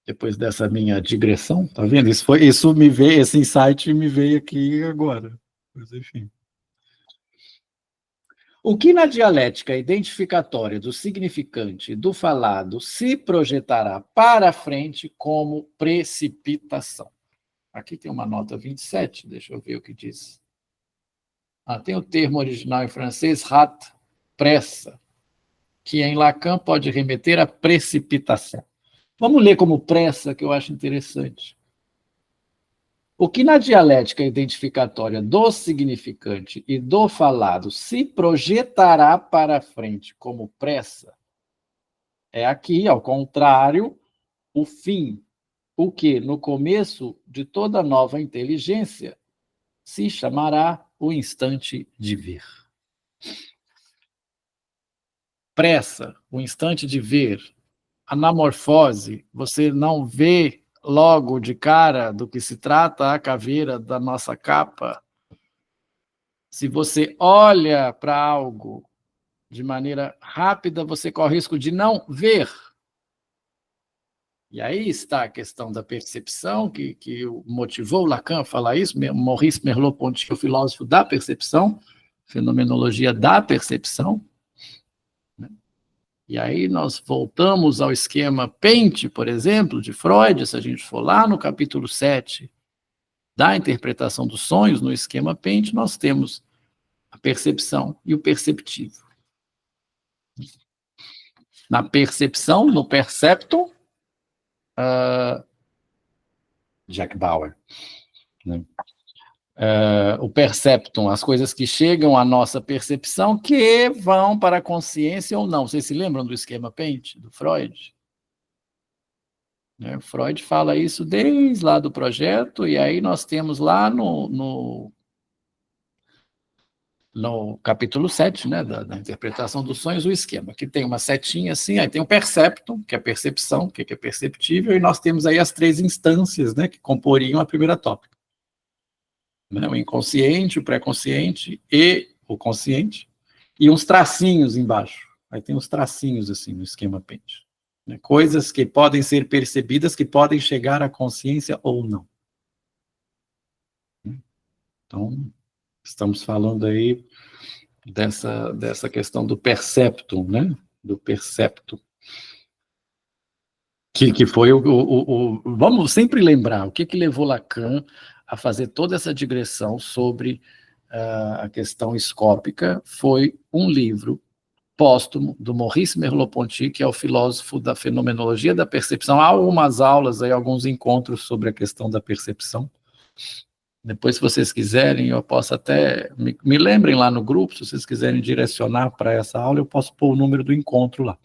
depois dessa minha digressão, tá vendo? Esse insight me veio aqui agora. Mas, enfim. O que na dialética identificatória do significante e do falado se projetará para frente como precipitação? Aqui tem uma nota 27, deixa eu ver o que diz. Tem o termo original em francês, rat, pressa, que em Lacan pode remeter à precipitação. Vamos ler como pressa, que eu acho interessante. O que na dialética identificatória do significante e do falado se projetará para frente como pressa, é aqui, ao contrário, o fim, o que, no começo de toda nova inteligência, se chamará o instante de ver. Pressa, o instante de ver, anamorfose, você não vê logo de cara do que se trata a caveira da nossa capa. Se você olha para algo de maneira rápida, você corre o risco de não ver. E aí está a questão da percepção, que motivou Lacan a falar isso, Maurice Merleau-Ponty, o filósofo da percepção, fenomenologia da percepção. E aí nós voltamos ao esquema Pente, por exemplo, de Freud, se a gente for lá no capítulo 7 da interpretação dos sonhos, no esquema Pente, nós temos a percepção e o perceptivo. Na percepção, no percepto, Jack Bauer, né? O perceptum, as coisas que chegam à nossa percepção que vão para a consciência ou não. Vocês se lembram do esquema Pente, do Freud? Freud fala isso desde lá do projeto, e aí nós temos lá no capítulo 7, né, da interpretação dos sonhos, o esquema, que tem uma setinha assim, aí tem o perceptum, que é percepção, que é perceptível, e nós temos aí as 3 instâncias, né, que comporiam a primeira tópica. O inconsciente, o pré-consciente e o consciente, e uns tracinhos embaixo. Aí tem uns tracinhos assim no esquema Pente. Coisas que podem ser percebidas, que podem chegar à consciência ou não. Então, estamos falando aí dessa questão do perceptum, né? Do percepto. Que foi vamos sempre lembrar, o que levou Lacan a fazer toda essa digressão sobre a questão escópica, foi um livro póstumo do Maurice Merleau-Ponty, que é o filósofo da fenomenologia da percepção. Há algumas aulas, aí, alguns encontros sobre a questão da percepção. Depois, se vocês quiserem, eu posso até... Me lembrem lá no grupo, se vocês quiserem direcionar para essa aula, eu posso pôr o número do encontro lá,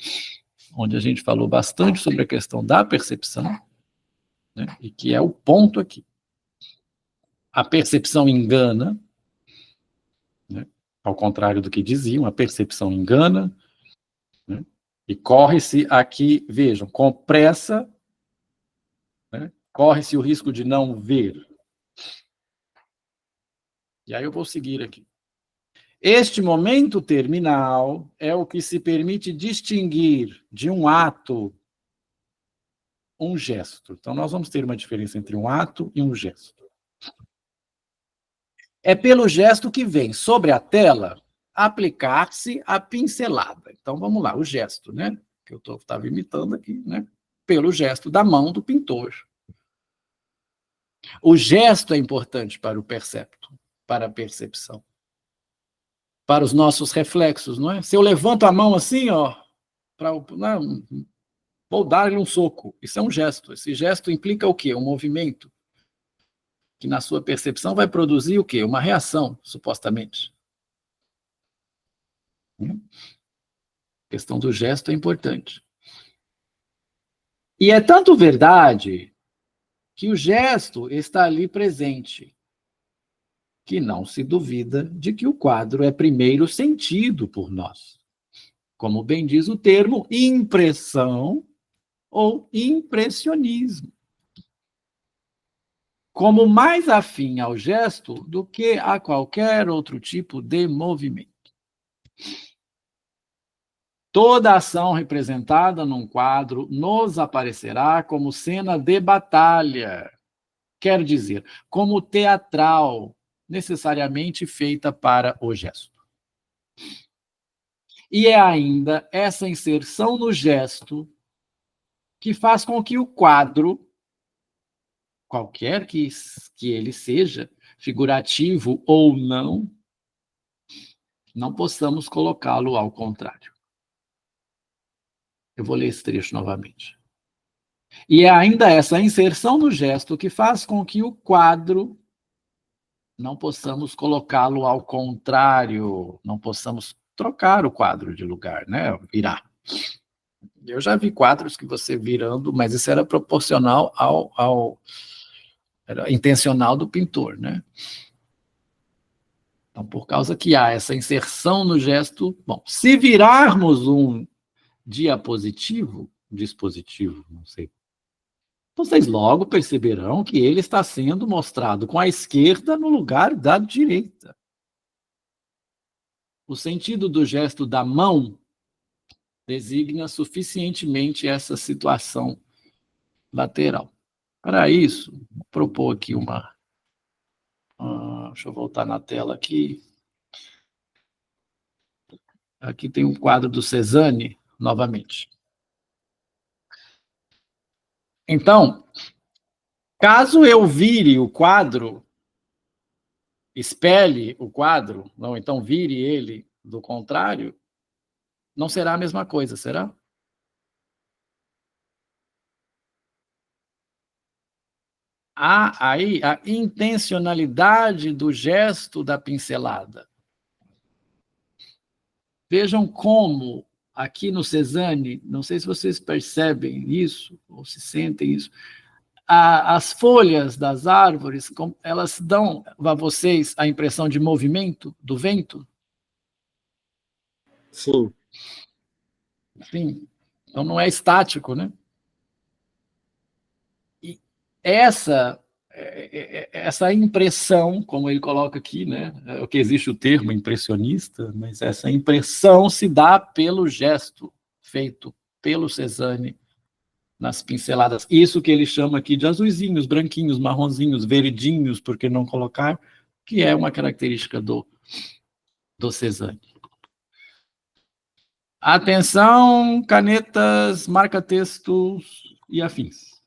onde a gente falou bastante sobre a questão da percepção, né, e que é o ponto aqui. A percepção engana, né, ao contrário do que diziam, a percepção engana, né, e corre-se aqui, vejam, com pressa, né, corre-se o risco de não ver. E aí eu vou seguir aqui. Este momento terminal é o que se permite distinguir de um ato um gesto. Então, nós vamos ter uma diferença entre um ato e um gesto. É pelo gesto que vem sobre a tela aplicar-se a pincelada. Então, vamos lá, o gesto, né? Que eu estava imitando aqui, né? Pelo gesto da mão do pintor. O gesto é importante para o percepto, para a percepção, para os nossos reflexos, não é? Se eu levanto a mão assim, ó, vou dar-lhe um soco, isso é um gesto. Esse gesto implica o quê? Um movimento que na sua percepção vai produzir o quê? Uma reação, supostamente. A questão do gesto é importante. E é tanto verdade que o gesto está ali presente, que não se duvida de que o quadro é primeiro sentido por nós. Como bem diz o termo, impressão ou impressionismo. Como mais afim ao gesto do que a qualquer outro tipo de movimento. Toda ação representada num quadro nos aparecerá como cena de batalha, quer dizer, como teatral, necessariamente feita para o gesto. E é ainda essa inserção no gesto que faz com que o quadro, qualquer que ele seja, figurativo ou não possamos colocá-lo ao contrário. Eu vou ler esse trecho novamente. E é ainda essa inserção no gesto que faz com que o quadro não possamos colocá-lo ao contrário, não possamos trocar o quadro de lugar, né? Virar. Eu já vi quadros que você virando, mas isso era proporcional era intencional do pintor, né? Então, por causa que há essa inserção no gesto, bom, se virarmos um dispositivo, não sei, vocês logo perceberão que ele está sendo mostrado com a esquerda no lugar da direita. O sentido do gesto da mão designa suficientemente essa situação lateral. Para isso, vou propor aqui uma... deixa eu voltar na tela aqui. Aqui tem um quadro do Cézanne, novamente. Então, caso eu vire o quadro, espelhe o quadro, ou então vire ele do contrário, não será a mesma coisa, será? Há aí a intencionalidade do gesto da pincelada. Vejam como, aqui no Cézanne, não sei se vocês percebem isso, ou se sentem isso, as folhas das árvores, elas dão a vocês a impressão de movimento do vento? Sim. Sim. Então não é estático, né? E essa impressão, como ele coloca aqui, né? É o que existe o termo impressionista, mas essa impressão se dá pelo gesto feito pelo Cézanne nas pinceladas. Isso que ele chama aqui de azuisinhos, branquinhos, marronzinhos, verdinhos, por que não colocar, que é uma característica do Cézanne. Atenção, canetas, marca-textos e afins.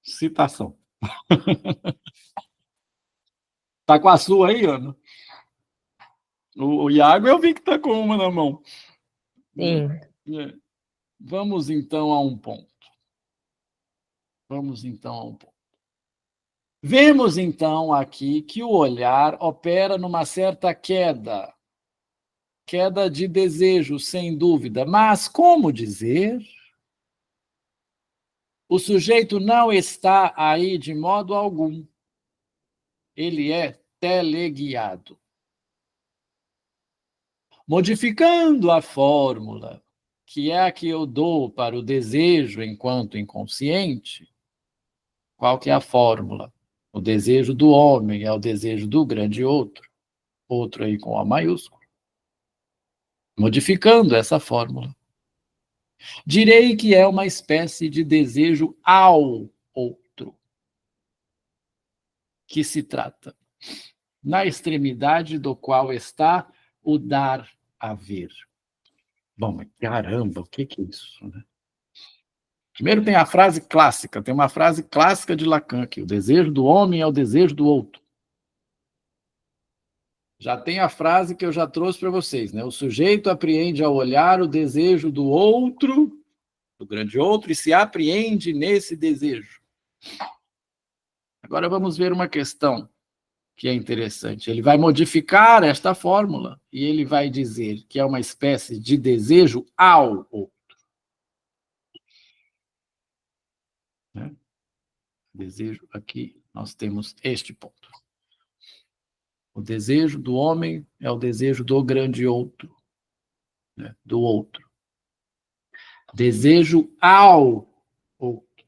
Citação. Tá com a sua aí, Ana? O Iago eu vi que tá com uma na mão. Sim. Vamos então a um ponto. Vemos então aqui que o olhar opera numa certa queda de desejo, sem dúvida. Mas como dizer? O sujeito não está aí de modo algum. Ele é teleguiado. Modificando a fórmula, que é a que eu dou para o desejo enquanto inconsciente, qual que é a fórmula? O desejo do homem é o desejo do grande outro aí com A maiúsculo. Modificando essa fórmula, direi que é uma espécie de desejo ao outro, que se trata, na extremidade do qual está o dar a ver. Bom, mas caramba, o que é isso, né? Primeiro tem a frase clássica, tem uma frase clássica de Lacan aqui, o desejo do homem é o desejo do outro. Já tem a frase que eu já trouxe para vocês, né? O sujeito apreende ao olhar o desejo do outro, do grande outro, e se apreende nesse desejo. Agora vamos ver uma questão que é interessante. Ele vai modificar esta fórmula e ele vai dizer que é uma espécie de desejo ao outro. Né? Desejo, aqui nós temos este ponto. O desejo do homem é o desejo do grande outro, né? Do outro. Desejo ao outro.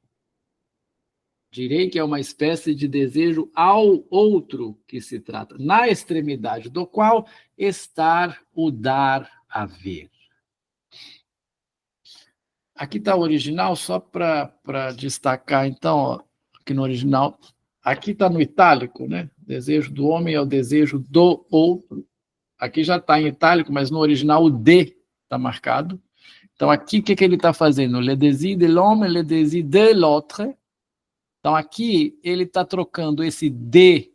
Direi que é uma espécie de desejo ao outro que se trata, na extremidade do qual está o dar a ver. Aqui está o original, só para destacar, então, ó, aqui no original, aqui está no itálico, né? Desejo do homem é o desejo do outro. Aqui já está em itálico, mas no original o D está marcado. Então, aqui o que ele está fazendo? Le désir de l'homme, le désir de l'autre. Então, aqui ele está trocando esse D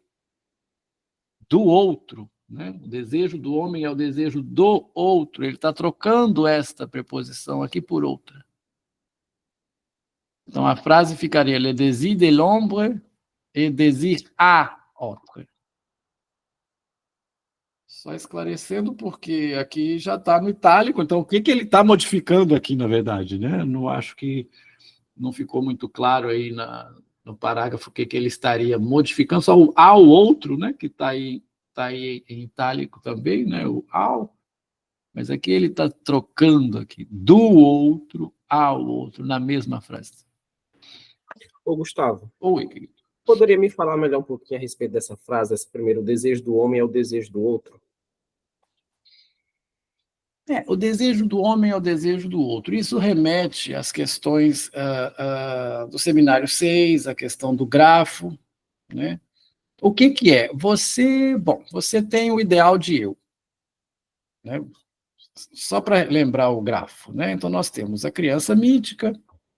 do outro, né? O desejo do homem é o desejo do outro. Ele está trocando esta preposição aqui por outra. Então, a frase ficaria le désir de l'homme et désir à autre. Só esclarecendo, porque aqui já está no itálico, então o que ele está modificando aqui, na verdade, né? Não acho que não ficou muito claro aí no parágrafo o que ele estaria modificando, só o ao outro, né? Que está aí em itálico também, né? O ao, mas aqui ele está trocando aqui do outro ao outro, na mesma frase. Ô, Gustavo. Oi, querido. Poderia me falar melhor um pouquinho a respeito dessa frase, esse primeiro, o desejo do homem é o desejo do outro? O desejo do homem é o desejo do outro. Isso remete às questões do seminário 6, a questão do grafo, né? O que é? Você tem o ideal de eu, né? só para lembrar o grafo, né? Então, nós temos a criança mítica,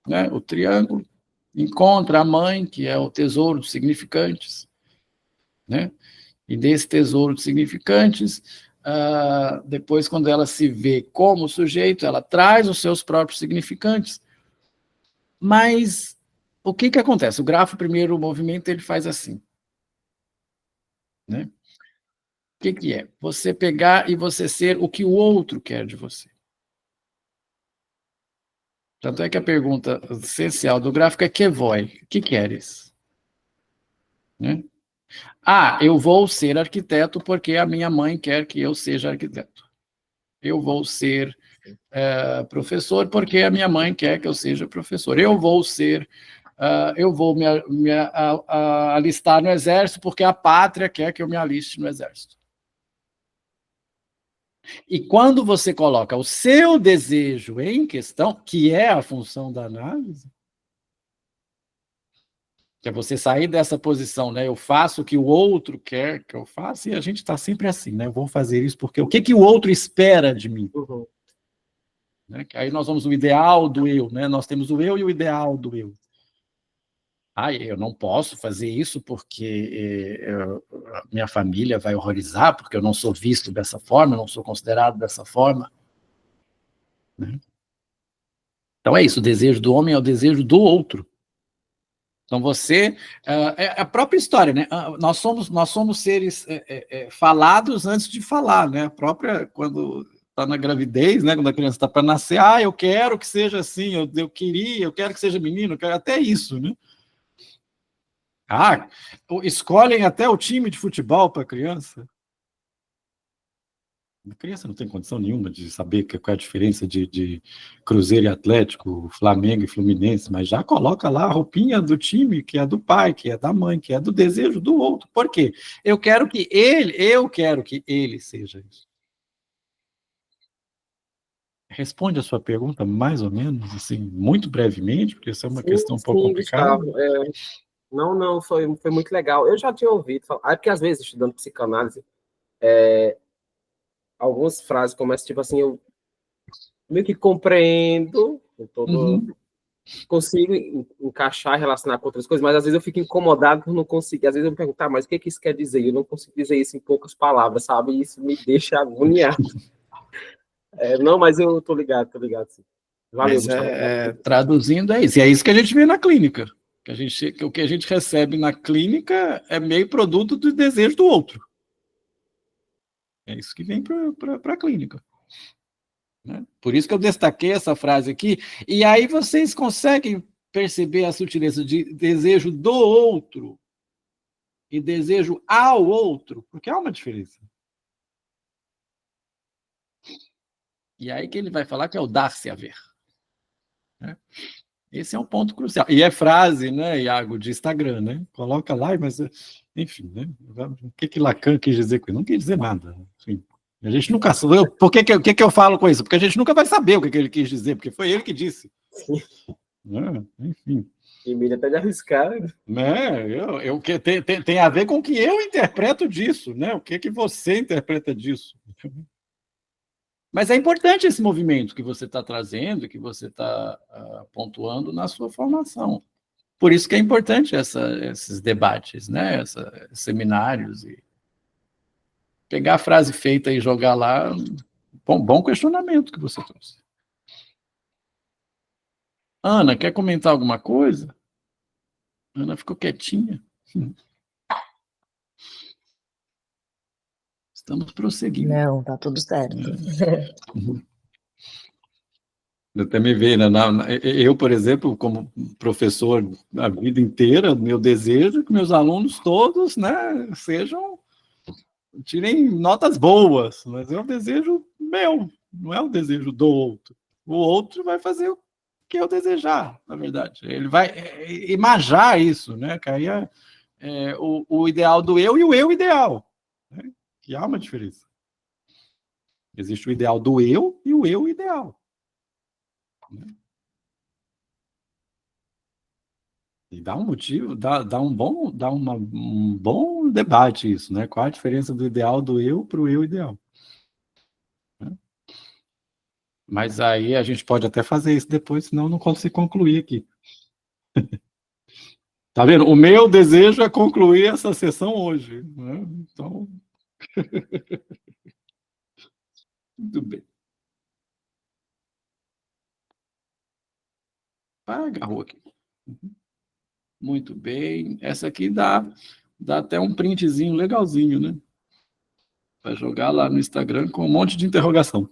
né? O triângulo, encontra a mãe, que é o tesouro dos significantes, né? E desse tesouro de significantes, depois, quando ela se vê como sujeito, ela traz os seus próprios significantes. Mas o que acontece? O grafo, primeiro movimento, ele faz assim, né? O que é? Você pegar e você ser o que o outro quer de você. Tanto é que a pergunta essencial do gráfico é que voi, o que queres? Né? Eu vou ser arquiteto porque a minha mãe quer que eu seja arquiteto. Eu vou ser professor porque a minha mãe quer que eu seja professor. Eu vou me alistar no exército porque a pátria quer que eu me aliste no exército. E quando você coloca o seu desejo em questão, que é a função da análise, que é você sair dessa posição, né? Eu faço o que o outro quer que eu faça, e a gente está sempre assim, né? Eu vou fazer isso porque o que o outro espera de mim? Uhum. Né? Aí nós vamos no ideal do eu, né? Nós temos o eu e o ideal do eu. Eu não posso fazer isso porque minha família vai horrorizar, porque eu não sou visto dessa forma, eu não sou considerado dessa forma. Né? Então é isso, o desejo do homem é o desejo do outro. Então você, é a própria história, né? Nós somos seres falados antes de falar, né? A própria, quando está na gravidez, né? Quando a criança está para nascer, eu quero que seja assim, eu quero que seja menino, eu quero até isso, né? Escolhem até o time de futebol para a criança. A criança não tem condição nenhuma de saber qual é a diferença de Cruzeiro e Atlético, Flamengo e Fluminense, mas já coloca lá a roupinha do time, que é do pai, que é da mãe, que é do desejo do outro. Por quê? Eu quero que ele seja isso. Responde a sua pergunta mais ou menos, assim, muito brevemente, porque isso é uma questão um pouco complicada. Gustavo, não, foi muito legal. Eu já tinha ouvido falar, porque às vezes, estudando psicanálise, algumas frases começam, tipo assim, eu meio que compreendo, consigo encaixar, relacionar com outras coisas, mas às vezes eu fico incomodado por não conseguir. Às vezes eu me pergunto, mas o que isso quer dizer? Eu não consigo dizer isso em poucas palavras, sabe? E isso me deixa agoniado. Não, mas eu tô ligado, sim. Valeu, Gustavo. Traduzindo é isso. E é isso que a gente vê na clínica. O que a gente recebe na clínica é meio produto do desejo do outro. É isso que vem para a clínica. Né? Por isso que eu destaquei essa frase aqui. E aí vocês conseguem perceber a sutileza de desejo do outro e desejo ao outro, porque há uma diferença. E aí que ele vai falar que é o dar-se a ver. Né? Esse é um ponto crucial. E é frase, né, Iago, de Instagram, né? Coloca lá, mas, enfim, né? O que Lacan quis dizer com isso? Não quis dizer nada. Enfim, a gente nunca... Por que eu falo com isso? Porque a gente nunca vai saber o que ele quis dizer, porque foi ele que disse. Sim. Enfim. E me até de arriscar. Né? Tem a ver com o que eu interpreto disso, né? O que você interpreta disso. Mas é importante esse movimento que você está trazendo, que você está pontuando na sua formação. Por isso que é importante esses debates, né? Seminários. E pegar a frase feita e jogar lá. Bom questionamento que você trouxe. Ana, quer comentar alguma coisa? Ana ficou quietinha. Estamos prosseguindo. Não, tá tudo certo. Eu também vejo, né? Eu, por exemplo, como professor a vida inteira, meu desejo é que meus alunos todos, né, tirem notas boas, mas é um desejo meu, não é o desejo do outro. O outro vai fazer o que eu desejar, na verdade. Ele vai imaginar isso, né? Que aí o ideal do eu e o eu ideal, né? Que há uma diferença. Existe o ideal do eu e o eu ideal. E dá um motivo, dá um bom debate isso, né? Qual a diferença do ideal do eu para o eu ideal? Mas aí a gente pode até fazer isso depois, senão eu não consigo concluir aqui. Tá vendo? O meu desejo é concluir essa sessão hoje, né? Então... Muito bem. Agarrou aqui. Muito bem. Essa aqui dá até um printzinho legalzinho, né? Para jogar lá no Instagram com um monte de interrogação.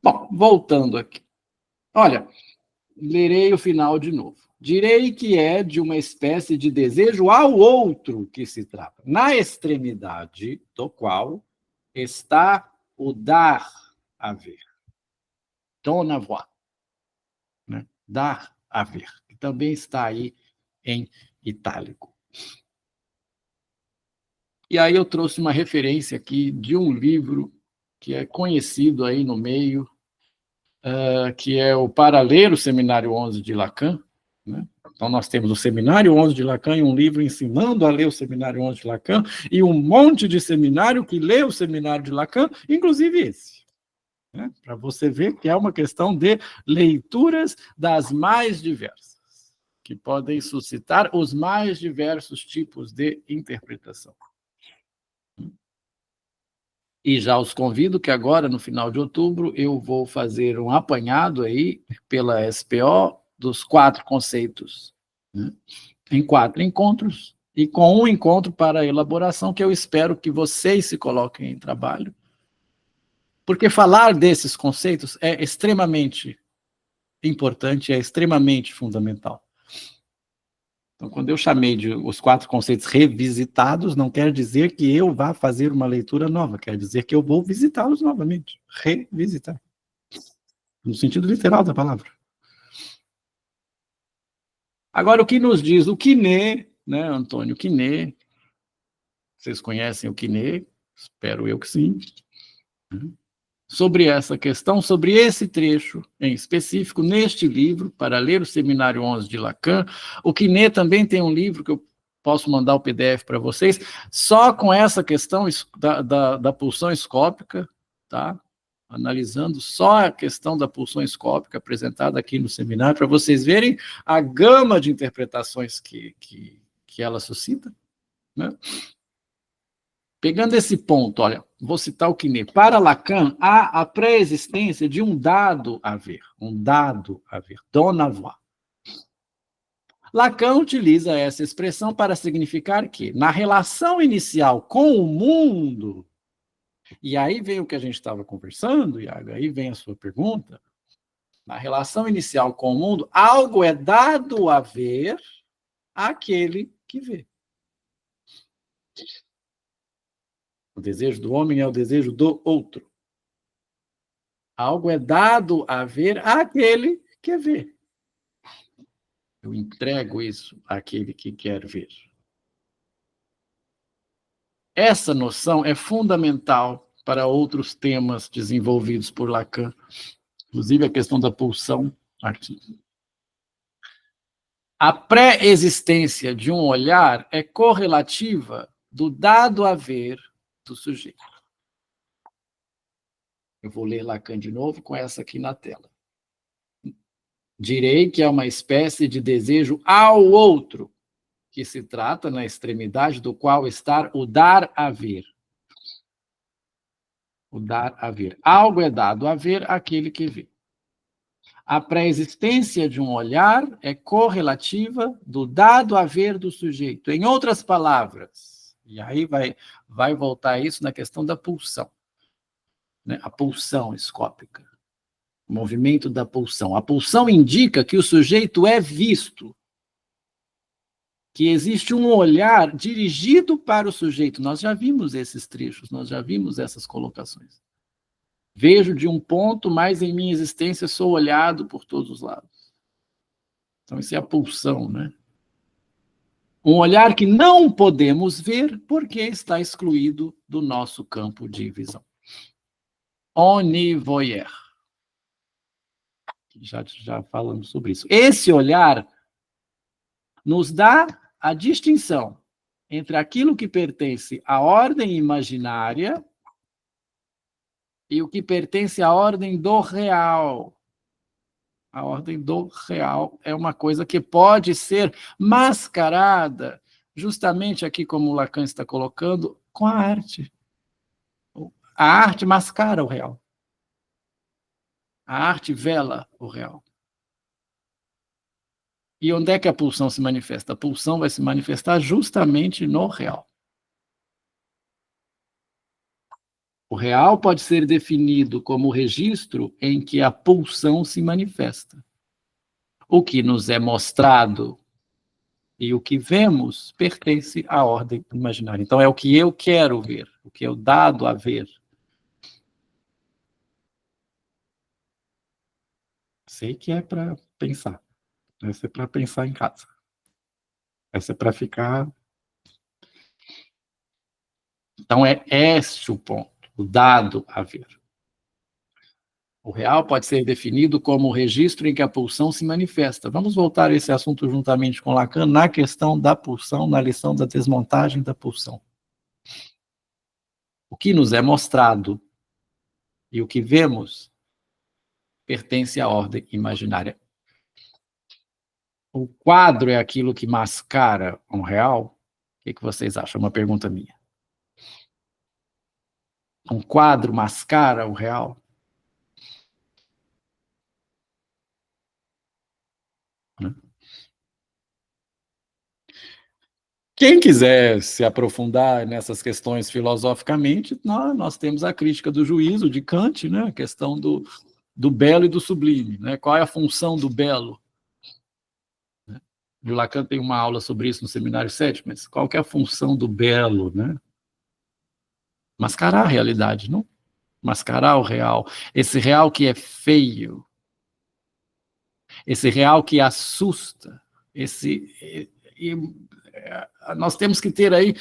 Bom, voltando aqui. Olha, lerei o final de novo. Direi que é de uma espécie de desejo ao outro que se trata, na extremidade do qual está o dar a ver. Don avoir. Né? Dar a ver, que também está aí em itálico. E aí eu trouxe uma referência aqui de um livro que é conhecido aí no meio, que é o Para Ler o Seminário 11 de Lacan, né? Então, nós temos o Seminário 11 de Lacan e um livro ensinando a ler o Seminário 11 de Lacan, e um monte de seminário que lê o Seminário de Lacan, inclusive esse. Né? Para você ver que é uma questão de leituras das mais diversas, que podem suscitar os mais diversos tipos de interpretação. E já os convido que agora, no final de outubro, eu vou fazer um apanhado aí pela SPO dos 4 conceitos, né? Em 4 encontros, e com um encontro para a elaboração, que eu espero que vocês se coloquem em trabalho, porque falar desses conceitos é extremamente importante, é extremamente fundamental. Então, quando eu chamei de os 4 conceitos revisitados, não quer dizer que eu vá fazer uma leitura nova, quer dizer que eu vou visitá-los novamente, revisitar, no sentido literal da palavra. Agora, o que nos diz o Quinet, né, Antônio Quinet? Vocês conhecem o Quinet? Espero eu que sim. Sobre essa questão, sobre esse trecho em específico, neste livro, Para Ler o Seminário 11 de Lacan. O Quinet também tem um livro que eu posso mandar o PDF para vocês, só com essa questão da pulsão escópica, tá? Analisando só a questão da pulsão escópica apresentada aqui no seminário, para vocês verem a gama de interpretações que ela suscita, né? Pegando esse ponto, olha, vou citar o Quinet. Para Lacan, há a pré-existência de um dado a ver, don avoir. Lacan utiliza essa expressão para significar que, na relação inicial com o mundo, e aí vem o que a gente estava conversando, Iago, aí vem a sua pergunta, na relação inicial com o mundo, algo é dado a ver àquele que vê. O desejo do homem é o desejo do outro. Algo é dado a ver àquele que vê. Eu entrego isso àquele que quer ver. Essa noção é fundamental para outros temas desenvolvidos por Lacan, inclusive a questão da pulsão artística. A pré-existência de um olhar é correlativa do dado a ver do sujeito. Eu vou ler Lacan de novo com essa aqui na tela. Direi que é uma espécie de desejo ao outro, que se trata na extremidade do qual está o dar a ver. O dar a ver. Algo é dado a ver àquele que vê. A pré-existência de um olhar é correlativa do dado a ver do sujeito. Em outras palavras, e aí vai voltar isso na questão da pulsão, né? A pulsão escópica, o movimento da pulsão. A pulsão indica que o sujeito é visto, que existe um olhar dirigido para o sujeito. Nós já vimos esses trechos, nós já vimos essas colocações. Vejo de um ponto, mas em minha existência sou olhado por todos os lados. Então, isso é a pulsão, né? Um olhar que não podemos ver porque está excluído do nosso campo de visão. Omnivoyeur. Já falamos sobre isso. Esse olhar nos dá a distinção entre aquilo que pertence à ordem imaginária e o que pertence à ordem do real. A ordem do real é uma coisa que pode ser mascarada, justamente aqui como o Lacan está colocando, com a arte. A arte mascara o real. A arte vela o real. E onde é que a pulsão se manifesta? A pulsão vai se manifestar justamente no real. O real pode ser definido como o registro em que a pulsão se manifesta. O que nos é mostrado e o que vemos pertence à ordem imaginária. Então, é o que eu quero ver, o que é dado a ver. Sei que é para pensar. Essa é para pensar em casa. Essa é para ficar... Então, é este o ponto, o dado a ver. O real pode ser definido como o registro em que a pulsão se manifesta. Vamos voltar a esse assunto juntamente com Lacan na questão da pulsão, na lição da desmontagem da pulsão. O que nos é mostrado e o que vemos pertence à ordem imaginária. O quadro é aquilo que mascara um real? O que vocês acham? Uma pergunta minha. Um quadro mascara o real? Quem quiser se aprofundar nessas questões filosoficamente, nós temos a crítica do juízo de Kant, né? A questão do belo e do sublime, né? Qual é a função do belo? O Lacan tem uma aula sobre isso no Seminário 7, mas qual que é a função do belo, né? Mascarar a realidade, não? Mascarar o real. Esse real que é feio, esse real que assusta, nós temos que ter aí,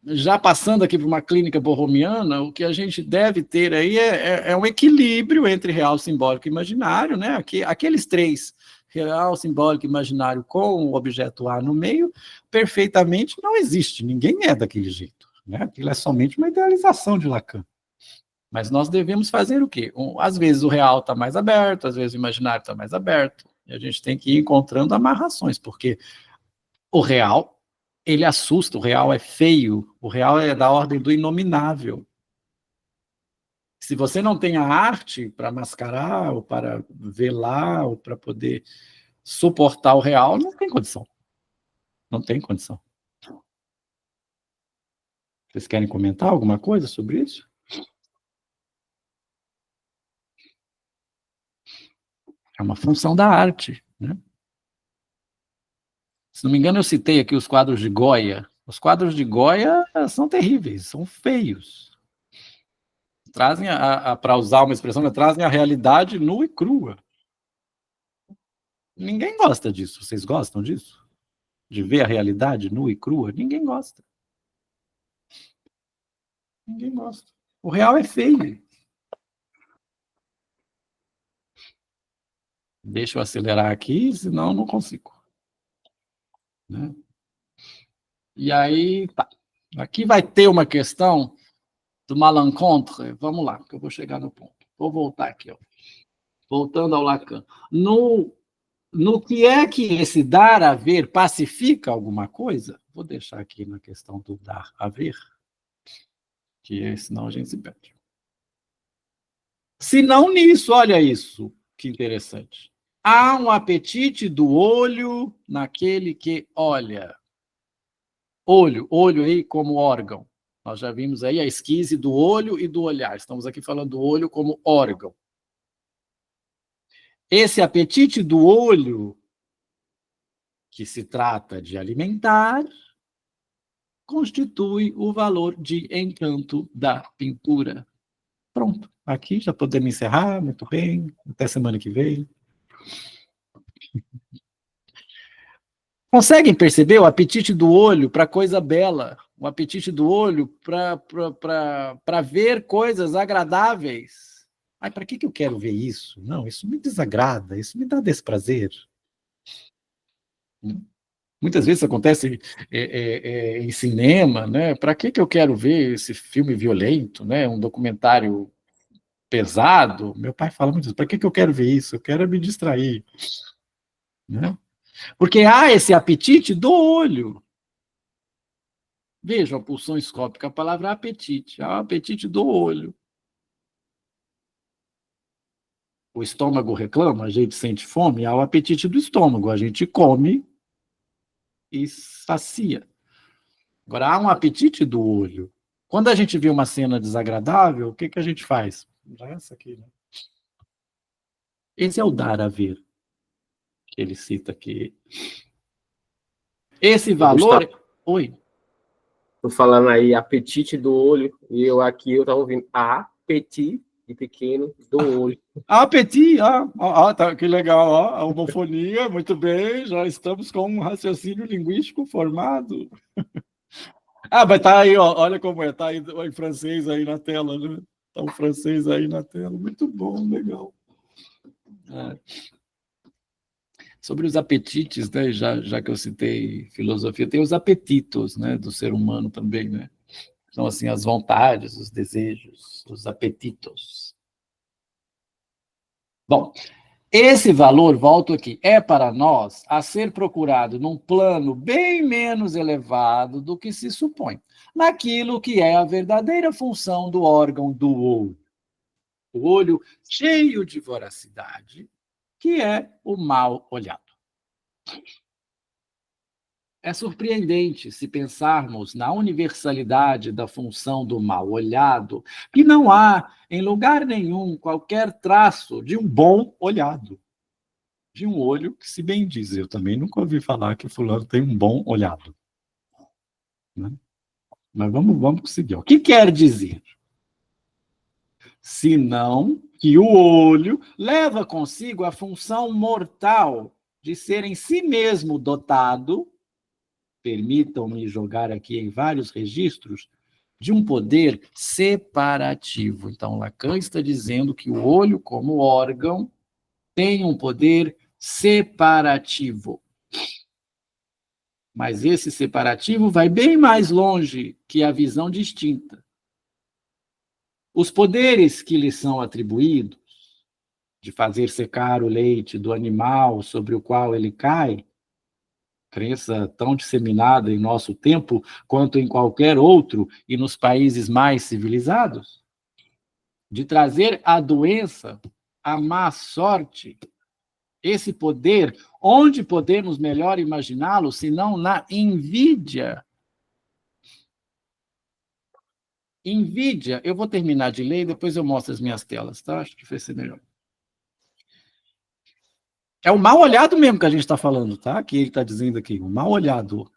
já passando aqui para uma clínica borromiana, o que a gente deve ter aí é um equilíbrio entre real, simbólico e imaginário, né? Aqueles três, real, simbólico e imaginário, com o objeto A no meio, perfeitamente não existe, ninguém é daquele jeito, né? Aquilo é somente uma idealização de Lacan. Mas nós devemos fazer o quê? Às vezes o real está mais aberto, às vezes o imaginário está mais aberto, e a gente tem que ir encontrando amarrações, porque o real, ele assusta, o real é feio, o real é da ordem do inominável. Se você não tem a arte para mascarar, ou para velar, ou para poder suportar o real, não tem condição. Não tem condição. Vocês querem comentar alguma coisa sobre isso? É uma função da arte, né? Se não me engano, eu citei aqui os quadros de Goya. Os quadros de Goya são terríveis, são feios. Trazem, para usar uma expressão, trazem a realidade nua e crua. Ninguém gosta disso. Vocês gostam disso? De ver a realidade nua e crua? Ninguém gosta. Ninguém gosta. O real é feio. Deixa eu acelerar aqui, senão não consigo. Né? E aí, tá. Aqui vai ter uma questão do malencontre. Vamos lá, que eu vou chegar no ponto. Vou voltar aqui. Ó. Voltando ao Lacan. No que é que esse dar a ver pacifica alguma coisa? Vou deixar aqui na questão do dar a ver, que senão a gente se perde. Se não nisso, olha isso, que interessante. Há um apetite do olho naquele que olha. Olho aí como órgão. Nós já vimos aí a esquise do olho e do olhar. Estamos aqui falando do olho como órgão. Esse apetite do olho, que se trata de alimentar, constitui o valor de encanto da pintura. Pronto. Aqui já podemos encerrar, muito bem. Até semana que vem. Conseguem perceber o apetite do olho para coisa bela? O apetite do olho para ver coisas agradáveis? Ai, para que eu quero ver isso? Não, isso me desagrada, isso me dá desprazer. Muitas vezes acontece em cinema, né? Para que eu quero ver esse filme violento, né? Um documentário pesado, meu pai fala muito isso, para que eu quero ver isso? Eu quero me distrair. Né? Porque há esse apetite do olho. Veja a pulsão escópica, a palavra apetite, há o apetite do olho. O estômago reclama, a gente sente fome, há o apetite do estômago, a gente come e sacia. Agora, há um apetite do olho. Quando a gente vê uma cena desagradável, o que a gente faz? Já essa aqui, né? Esse é o dar a ver, que ele cita aqui. Esse valor... Oi? Estou falando aí apetite do olho, e eu estava ouvindo apetite de pequeno do olho. Apetite, tá, que legal, a homofonia, muito bem, já estamos com um raciocínio linguístico formado. Mas tá aí, ó, olha como é, tá aí em francês aí na tela, né? Tá o francês aí na tela, muito bom, legal. Sobre os apetites, né, já que eu citei filosofia, tem os apetitos, né, do ser humano também, né? São assim as vontades, os desejos, os apetitos. Bom, esse valor, volto aqui, é para nós a ser procurado num plano bem menos elevado do que se supõe, naquilo que é a verdadeira função do órgão do olho. O olho cheio de voracidade, que é o mal olhado. É surpreendente se pensarmos na universalidade da função do mal olhado, que não há, em lugar nenhum, qualquer traço de um bom olhado, de um olho que se bem diz. Eu também nunca ouvi falar que fulano tem um bom olhado. Né? Mas vamos seguir. O que quer dizer? Senão que o olho leva consigo a função mortal de ser em si mesmo dotado, permitam-me jogar aqui em vários registros, de um poder separativo. Então, Lacan está dizendo que o olho, como órgão, tem um poder separativo. Mas esse separativo vai bem mais longe que a visão distinta. Os poderes que lhe são atribuídos, de fazer secar o leite do animal sobre o qual ele cai, crença tão disseminada em nosso tempo quanto em qualquer outro e nos países mais civilizados, de trazer a doença, a má sorte, esse poder, onde podemos melhor imaginá-lo, senão na invídia? Invídia, eu vou terminar de ler e depois eu mostro as minhas telas, tá? Acho que vai ser melhor. É o mal olhado mesmo que a gente está falando, tá? Que ele está dizendo aqui, o mal olhado,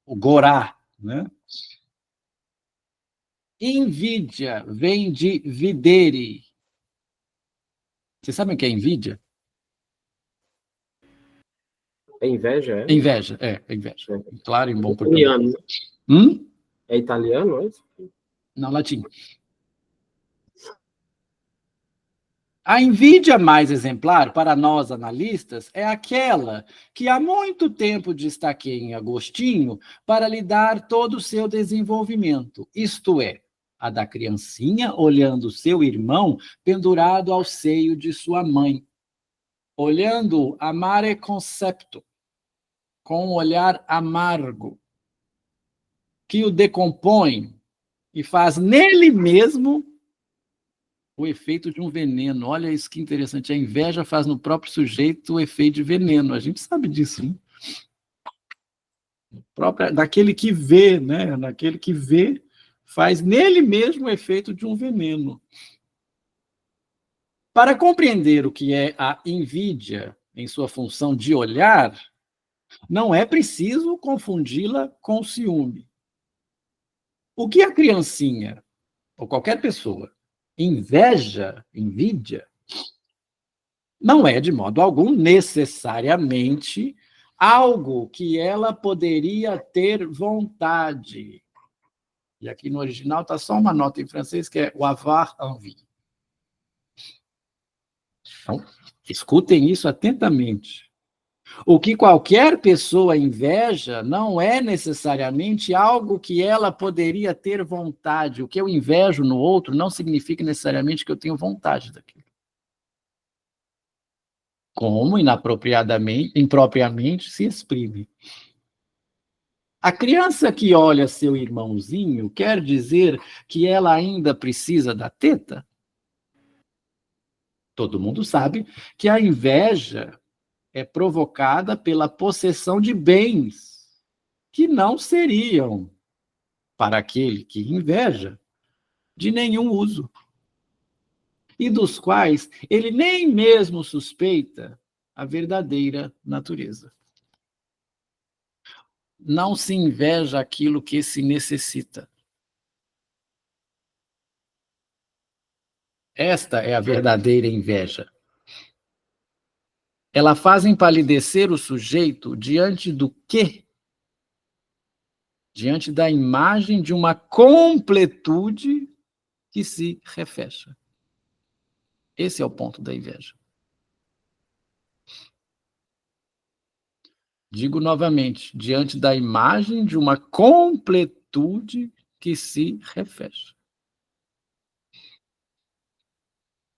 o gorá, né? Invídia vem de videre. Vocês sabem o que é invídia? É inveja, é? Inveja, é inveja. É. Claro, em bom português. Italiano. É italiano, é isso? Não, latim. A invídia mais exemplar, para nós analistas, é aquela que há muito tempo destaquei em Agostinho para lhe dar todo o seu desenvolvimento, isto é, a da criancinha olhando seu irmão pendurado ao seio de sua mãe, olhando amare concepto, com um olhar amargo, que o decompõe e faz nele mesmo o efeito de um veneno. Olha isso que interessante. A inveja faz no próprio sujeito o efeito de veneno. A gente sabe disso, né? Daquele que vê, né? Daquele que vê, faz nele mesmo o efeito de um veneno. Para compreender o que é a invídia em sua função de olhar, não é preciso confundi-la com o ciúme. O que a criancinha, ou qualquer pessoa, invídia, não é, de modo algum, necessariamente algo que ela poderia ter vontade. E aqui no original está só uma nota em francês, que é o avoir envie. Então, escutem isso atentamente. O que qualquer pessoa inveja não é necessariamente algo que ela poderia ter vontade. O que eu invejo no outro não significa necessariamente que eu tenho vontade daquilo. Como inapropriadamente, impropriamente se exprime. A criança que olha seu irmãozinho quer dizer que ela ainda precisa da teta? Todo mundo sabe que a inveja é provocada pela possessão de bens que não seriam, para aquele que inveja, de nenhum uso, e dos quais ele nem mesmo suspeita a verdadeira natureza. Não se inveja aquilo que se necessita. Esta é a verdadeira inveja. Ela faz empalidecer o sujeito diante do quê? Diante da imagem de uma completude que se refecha. Esse é o ponto da inveja. Digo novamente, diante da imagem de uma completude que se refecha.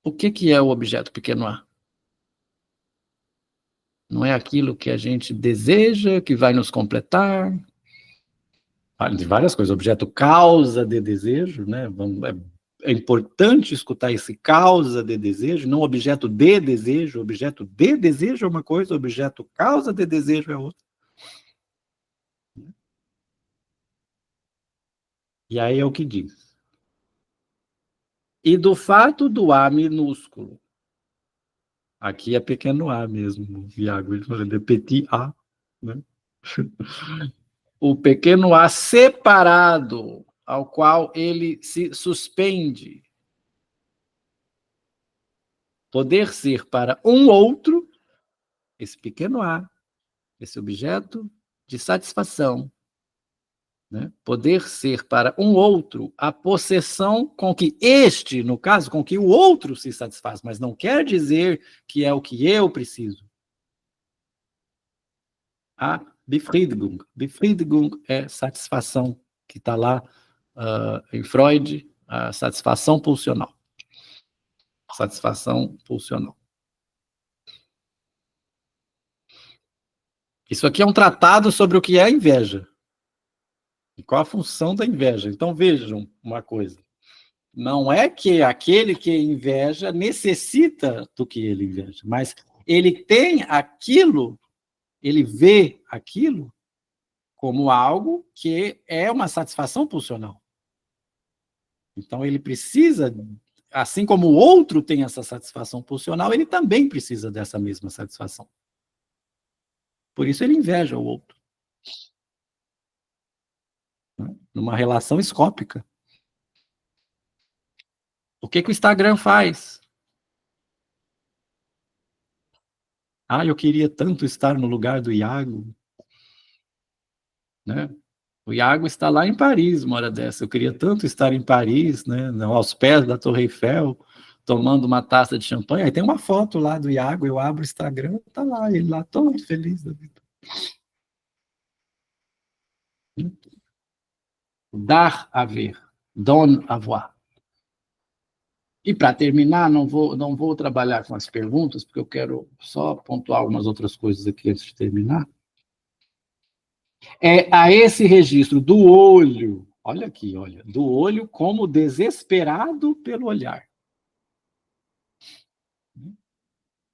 O que é o objeto pequeno a? Não é aquilo que a gente deseja, que vai nos completar? De várias coisas. Objeto causa de desejo, né? É importante escutar esse causa de desejo, não objeto de desejo. Objeto de desejo é uma coisa, objeto causa de desejo é outra. E aí é o que diz. E do fato do A minúsculo, aqui é pequeno a mesmo, Iago, ele falou de petit a, né? O pequeno a separado, ao qual ele se suspende, poder ser para um outro, esse pequeno a, esse objeto de satisfação, né? Poder ser para um outro a possessão com que este, no caso, com que o outro se satisfaz, mas não quer dizer que é o que eu preciso. A Befriedigung. Befriedigung é satisfação, que está lá em Freud, a satisfação pulsional. Satisfação pulsional. Isso aqui é um tratado sobre o que é a inveja. E qual a função da inveja. Então vejam uma coisa. Não é que aquele que inveja necessita do que ele inveja, mas ele tem aquilo, ele vê aquilo como algo que é uma satisfação pulsional. Então ele precisa, assim como o outro tem essa satisfação pulsional, ele também precisa dessa mesma satisfação. Por isso ele inveja o outro. Numa relação escópica. O que o Instagram faz? Ah, eu queria tanto estar no lugar do Iago. Né? O Iago está lá em Paris, uma hora dessa. Eu queria tanto estar em Paris, né, aos pés da Torre Eiffel, tomando uma taça de champanhe. Aí tem uma foto lá do Iago, eu abro o Instagram, tá lá, ele lá todo feliz da vida. Dar a ver, don avoir. E para terminar, não vou trabalhar com as perguntas, porque eu quero só pontuar algumas outras coisas aqui antes de terminar. É a esse registro do olho, olha aqui, olha, do olho como desesperado pelo olhar.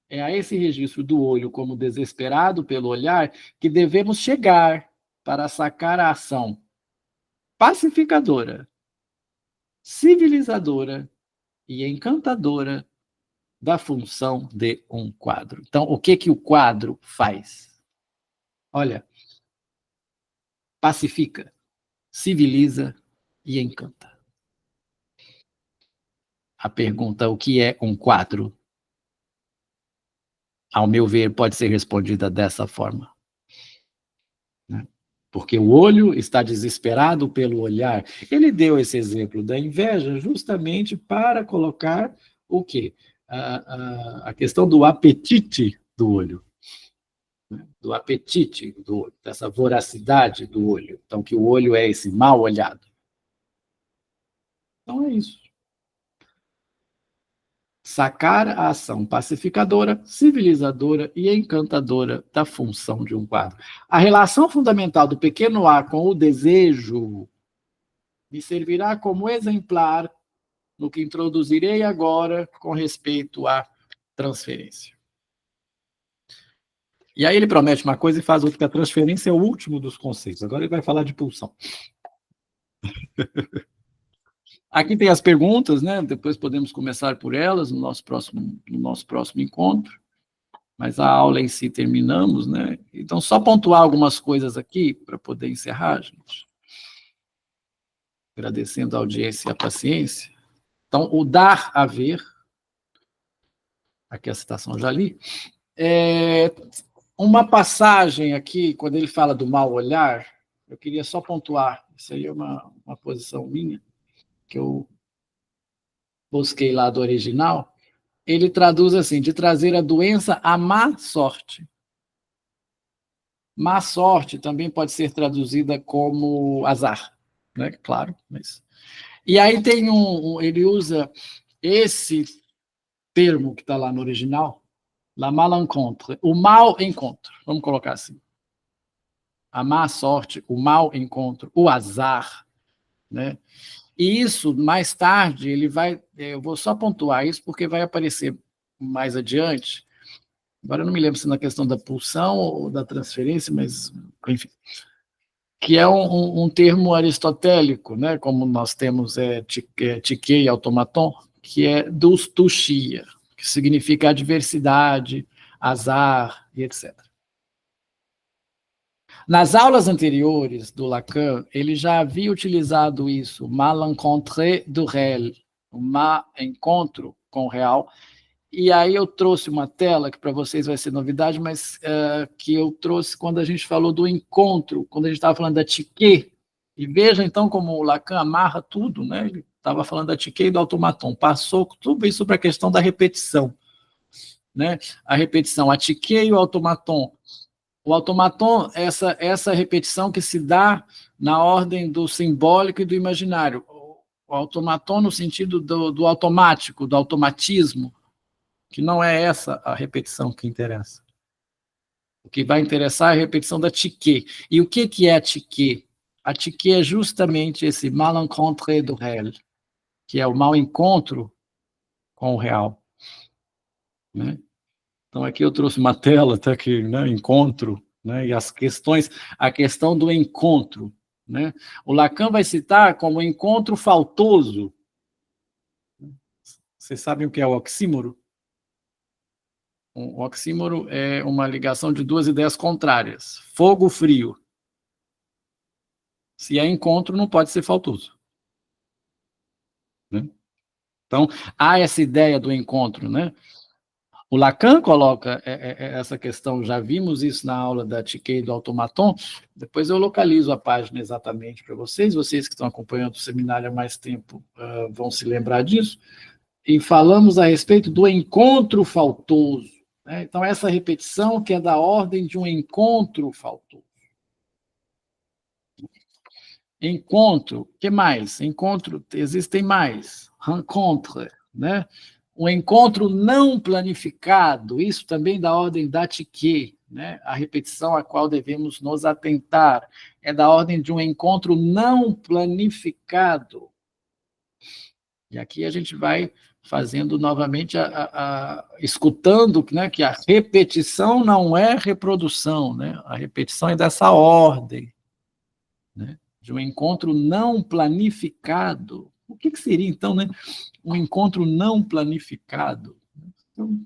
É a esse registro do olho como desesperado pelo olhar que devemos chegar para sacar a ação pacificadora, civilizadora e encantadora da função de um quadro. Então, o que o quadro faz? Olha, pacifica, civiliza e encanta. A pergunta, o que é um quadro? Ao meu ver, pode ser respondida dessa forma. Né? Porque o olho está desesperado pelo olhar. Ele deu esse exemplo da inveja justamente para colocar o quê? A questão do apetite do olho. né, do apetite do olho, dessa voracidade do olho. Então, que o olho é esse mal olhado. Então, é isso. Sacar a ação pacificadora, civilizadora e encantadora da função de um quadro. A relação fundamental do pequeno A com o desejo me servirá como exemplar no que introduzirei agora com respeito à transferência. E aí ele promete uma coisa e faz outra, que a transferência é o último dos conceitos. Agora ele vai falar de pulsão. Aqui tem as perguntas, né? Depois podemos começar por elas no nosso próximo encontro. Mas a aula em si terminamos, né? Então, só pontuar algumas coisas aqui para poder encerrar, gente. Agradecendo a audiência e a paciência. Então, o dar a ver, aqui a citação já li, uma passagem aqui, quando ele fala do mal olhar, eu queria só pontuar, isso aí é uma posição minha, que eu busquei lá do original, ele traduz assim, de trazer a doença à má sorte. Má sorte também pode ser traduzida como azar, né? Claro, mas... E aí tem ele usa esse termo que está lá no original, la malencontre, o mal encontro, vamos colocar assim. A má sorte, o mau encontro, o azar, né? E isso, mais tarde, ele vai... Eu vou só pontuar isso, porque vai aparecer mais adiante. Agora eu não me lembro se na questão da pulsão ou da transferência, mas, enfim, que é um termo aristotélico, né? Como nós temos tique e automaton, que é dos tuxia, que significa adversidade, azar e etc. Nas aulas anteriores do Lacan, ele já havia utilizado isso, malencontre du réel, o má encontro com o real, e aí eu trouxe uma tela, que para vocês vai ser novidade, mas que eu trouxe quando a gente falou do encontro, quando a gente estava falando da tique, e veja então como o Lacan amarra tudo, né? Ele estava falando da tique e do automaton, passou tudo isso para a questão da repetição, né? A repetição, a tique e o automaton. O automaton, essa repetição que se dá na ordem do simbólico e do imaginário. O automaton no sentido do automático, do automatismo, que não é essa a repetição que interessa. O que vai interessar é a repetição da tique. E o que é a tique? A tique é justamente esse malencontre do réel, que é o mau encontro com o real, né? Então, aqui eu trouxe uma tela, até que, né, encontro, né, e as questões, a questão do encontro, né? O Lacan vai citar como encontro faltoso. Vocês sabem o que é o oxímoro? O oxímoro é uma ligação de duas ideias contrárias, fogo, frio. Se é encontro, não pode ser faltoso, né? Então, há essa ideia do encontro, né? O Lacan coloca essa questão, já vimos isso na aula da tique e do automaton, depois eu localizo a página exatamente para vocês que estão acompanhando o seminário há mais tempo vão se lembrar disso, e falamos a respeito do encontro faltoso, né? Então, essa repetição que é da ordem de um encontro faltoso. Encontro, que mais? Encontro, existem mais. Rencontre, né? Um encontro não planificado, isso também da ordem da tique, né? A repetição a qual devemos nos atentar é da ordem de um encontro não planificado. E aqui a gente vai fazendo novamente, escutando, né, que a repetição não é reprodução, né? A repetição é dessa ordem, né? De um encontro não planificado. O que seria, então, né, um encontro não planificado? Então,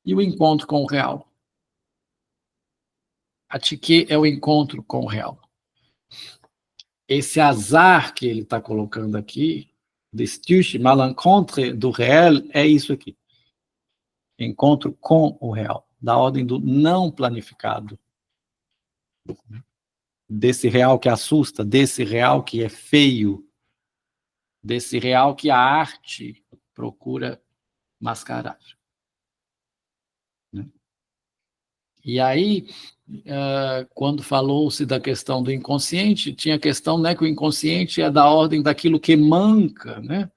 e o encontro com o real? A tique é o encontro com o real. Esse azar que ele está colocando aqui, destuche, malencontre do real, é isso aqui. Encontro com o real, da ordem do não planificado. Desse real que assusta, desse real que é feio, desse real que a arte procura mascarar. E aí, quando falou-se da questão do inconsciente, tinha a questão, né, que o inconsciente é da ordem daquilo que manca, né,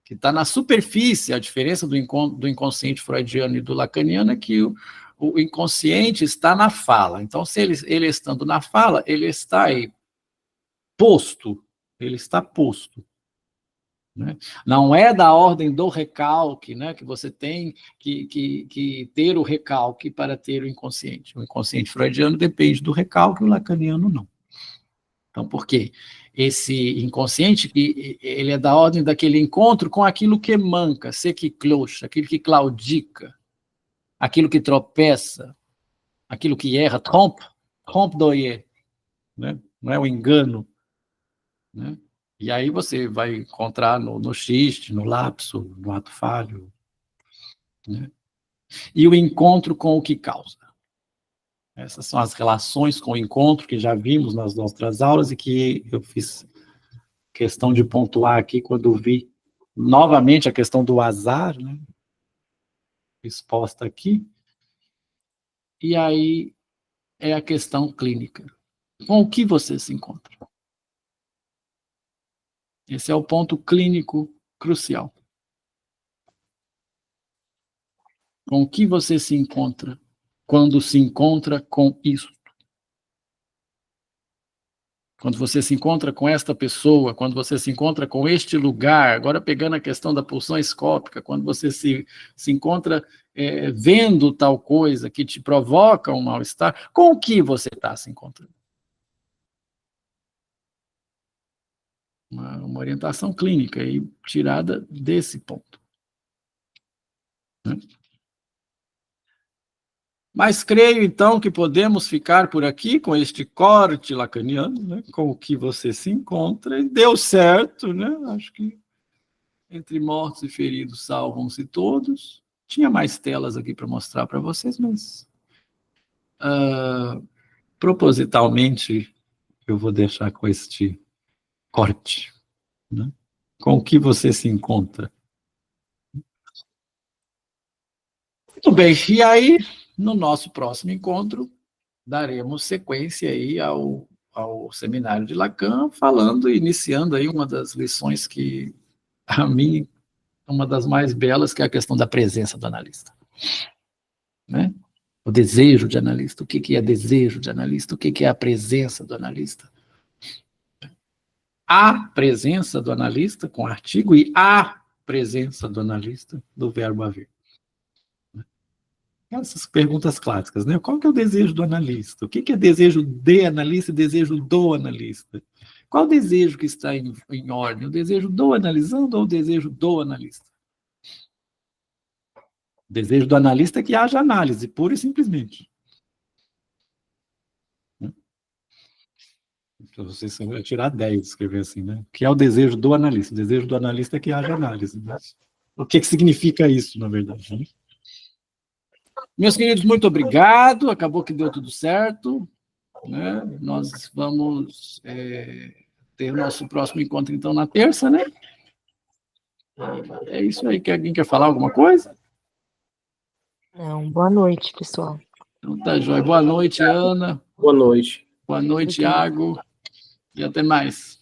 que está na superfície. A diferença do inconsciente freudiano e do lacaniano é que o inconsciente está na fala. Então, se ele estando na fala, ele está aí posto, ele está posto. Né? Não é da ordem do recalque, né, que você tem que ter o recalque para ter o inconsciente. O inconsciente freudiano depende do recalque, o lacaniano não. Então, por quê? Esse inconsciente, ele é da ordem daquele encontro com aquilo que manca, que clocha, aquilo que claudica, aquilo que tropeça, aquilo que erra, trompe d'oeil, né? Não é o engano, né? E aí você vai encontrar no xiste, no lapso, no ato falho, né? E o encontro com o que causa. Essas são as relações com o encontro que já vimos nas nossas aulas e que eu fiz questão de pontuar aqui quando vi novamente a questão do azar, né? Exposta aqui. E aí é a questão clínica. Com o que você se encontra? Esse é o ponto clínico crucial. Com o que você se encontra quando se encontra com isso? Quando você se encontra com esta pessoa, quando você se encontra com este lugar, agora pegando a questão da pulsão escópica, quando você se encontra vendo tal coisa que te provoca um mal-estar, com o que você está se encontrando? Uma orientação clínica aí, tirada desse ponto. Né? Mas creio, então, que podemos ficar por aqui com este corte lacaniano, né, com o que você se encontra, e deu certo, né? Acho que entre mortos e feridos salvam-se todos. Tinha mais telas aqui para mostrar para vocês, mas propositalmente eu vou deixar com este corte, né? Com o que você se encontra. Muito bem, e aí, no nosso próximo encontro, daremos sequência aí ao seminário de Lacan, iniciando aí uma das lições que, a mim, uma das mais belas, que é a questão da presença do analista. Né? O desejo de analista. O que é desejo de analista? O que é a presença do analista? A presença do analista, com artigo, e a presença do analista, do verbo haver. Essas perguntas clássicas, né? Qual que é o desejo do analista? O que é desejo de analista e desejo do analista? Qual o desejo que está em ordem? O desejo do analisando ou o desejo do analista? O desejo do analista é que haja análise, pura e simplesmente. Então, vocês vão tirar 10, escrever assim, né? Que é o desejo do analista. O desejo do analista é que haja análise. Né? O que significa isso, na verdade? Né? Meus queridos, muito obrigado. Acabou que deu tudo certo. Né? Nós vamos ter o nosso próximo encontro, então, na terça, né? É isso aí. Alguém quer falar alguma coisa? Não, boa noite, pessoal. Então tá, joia. Boa noite, Ana. Boa noite. Boa noite, Iago. E até mais.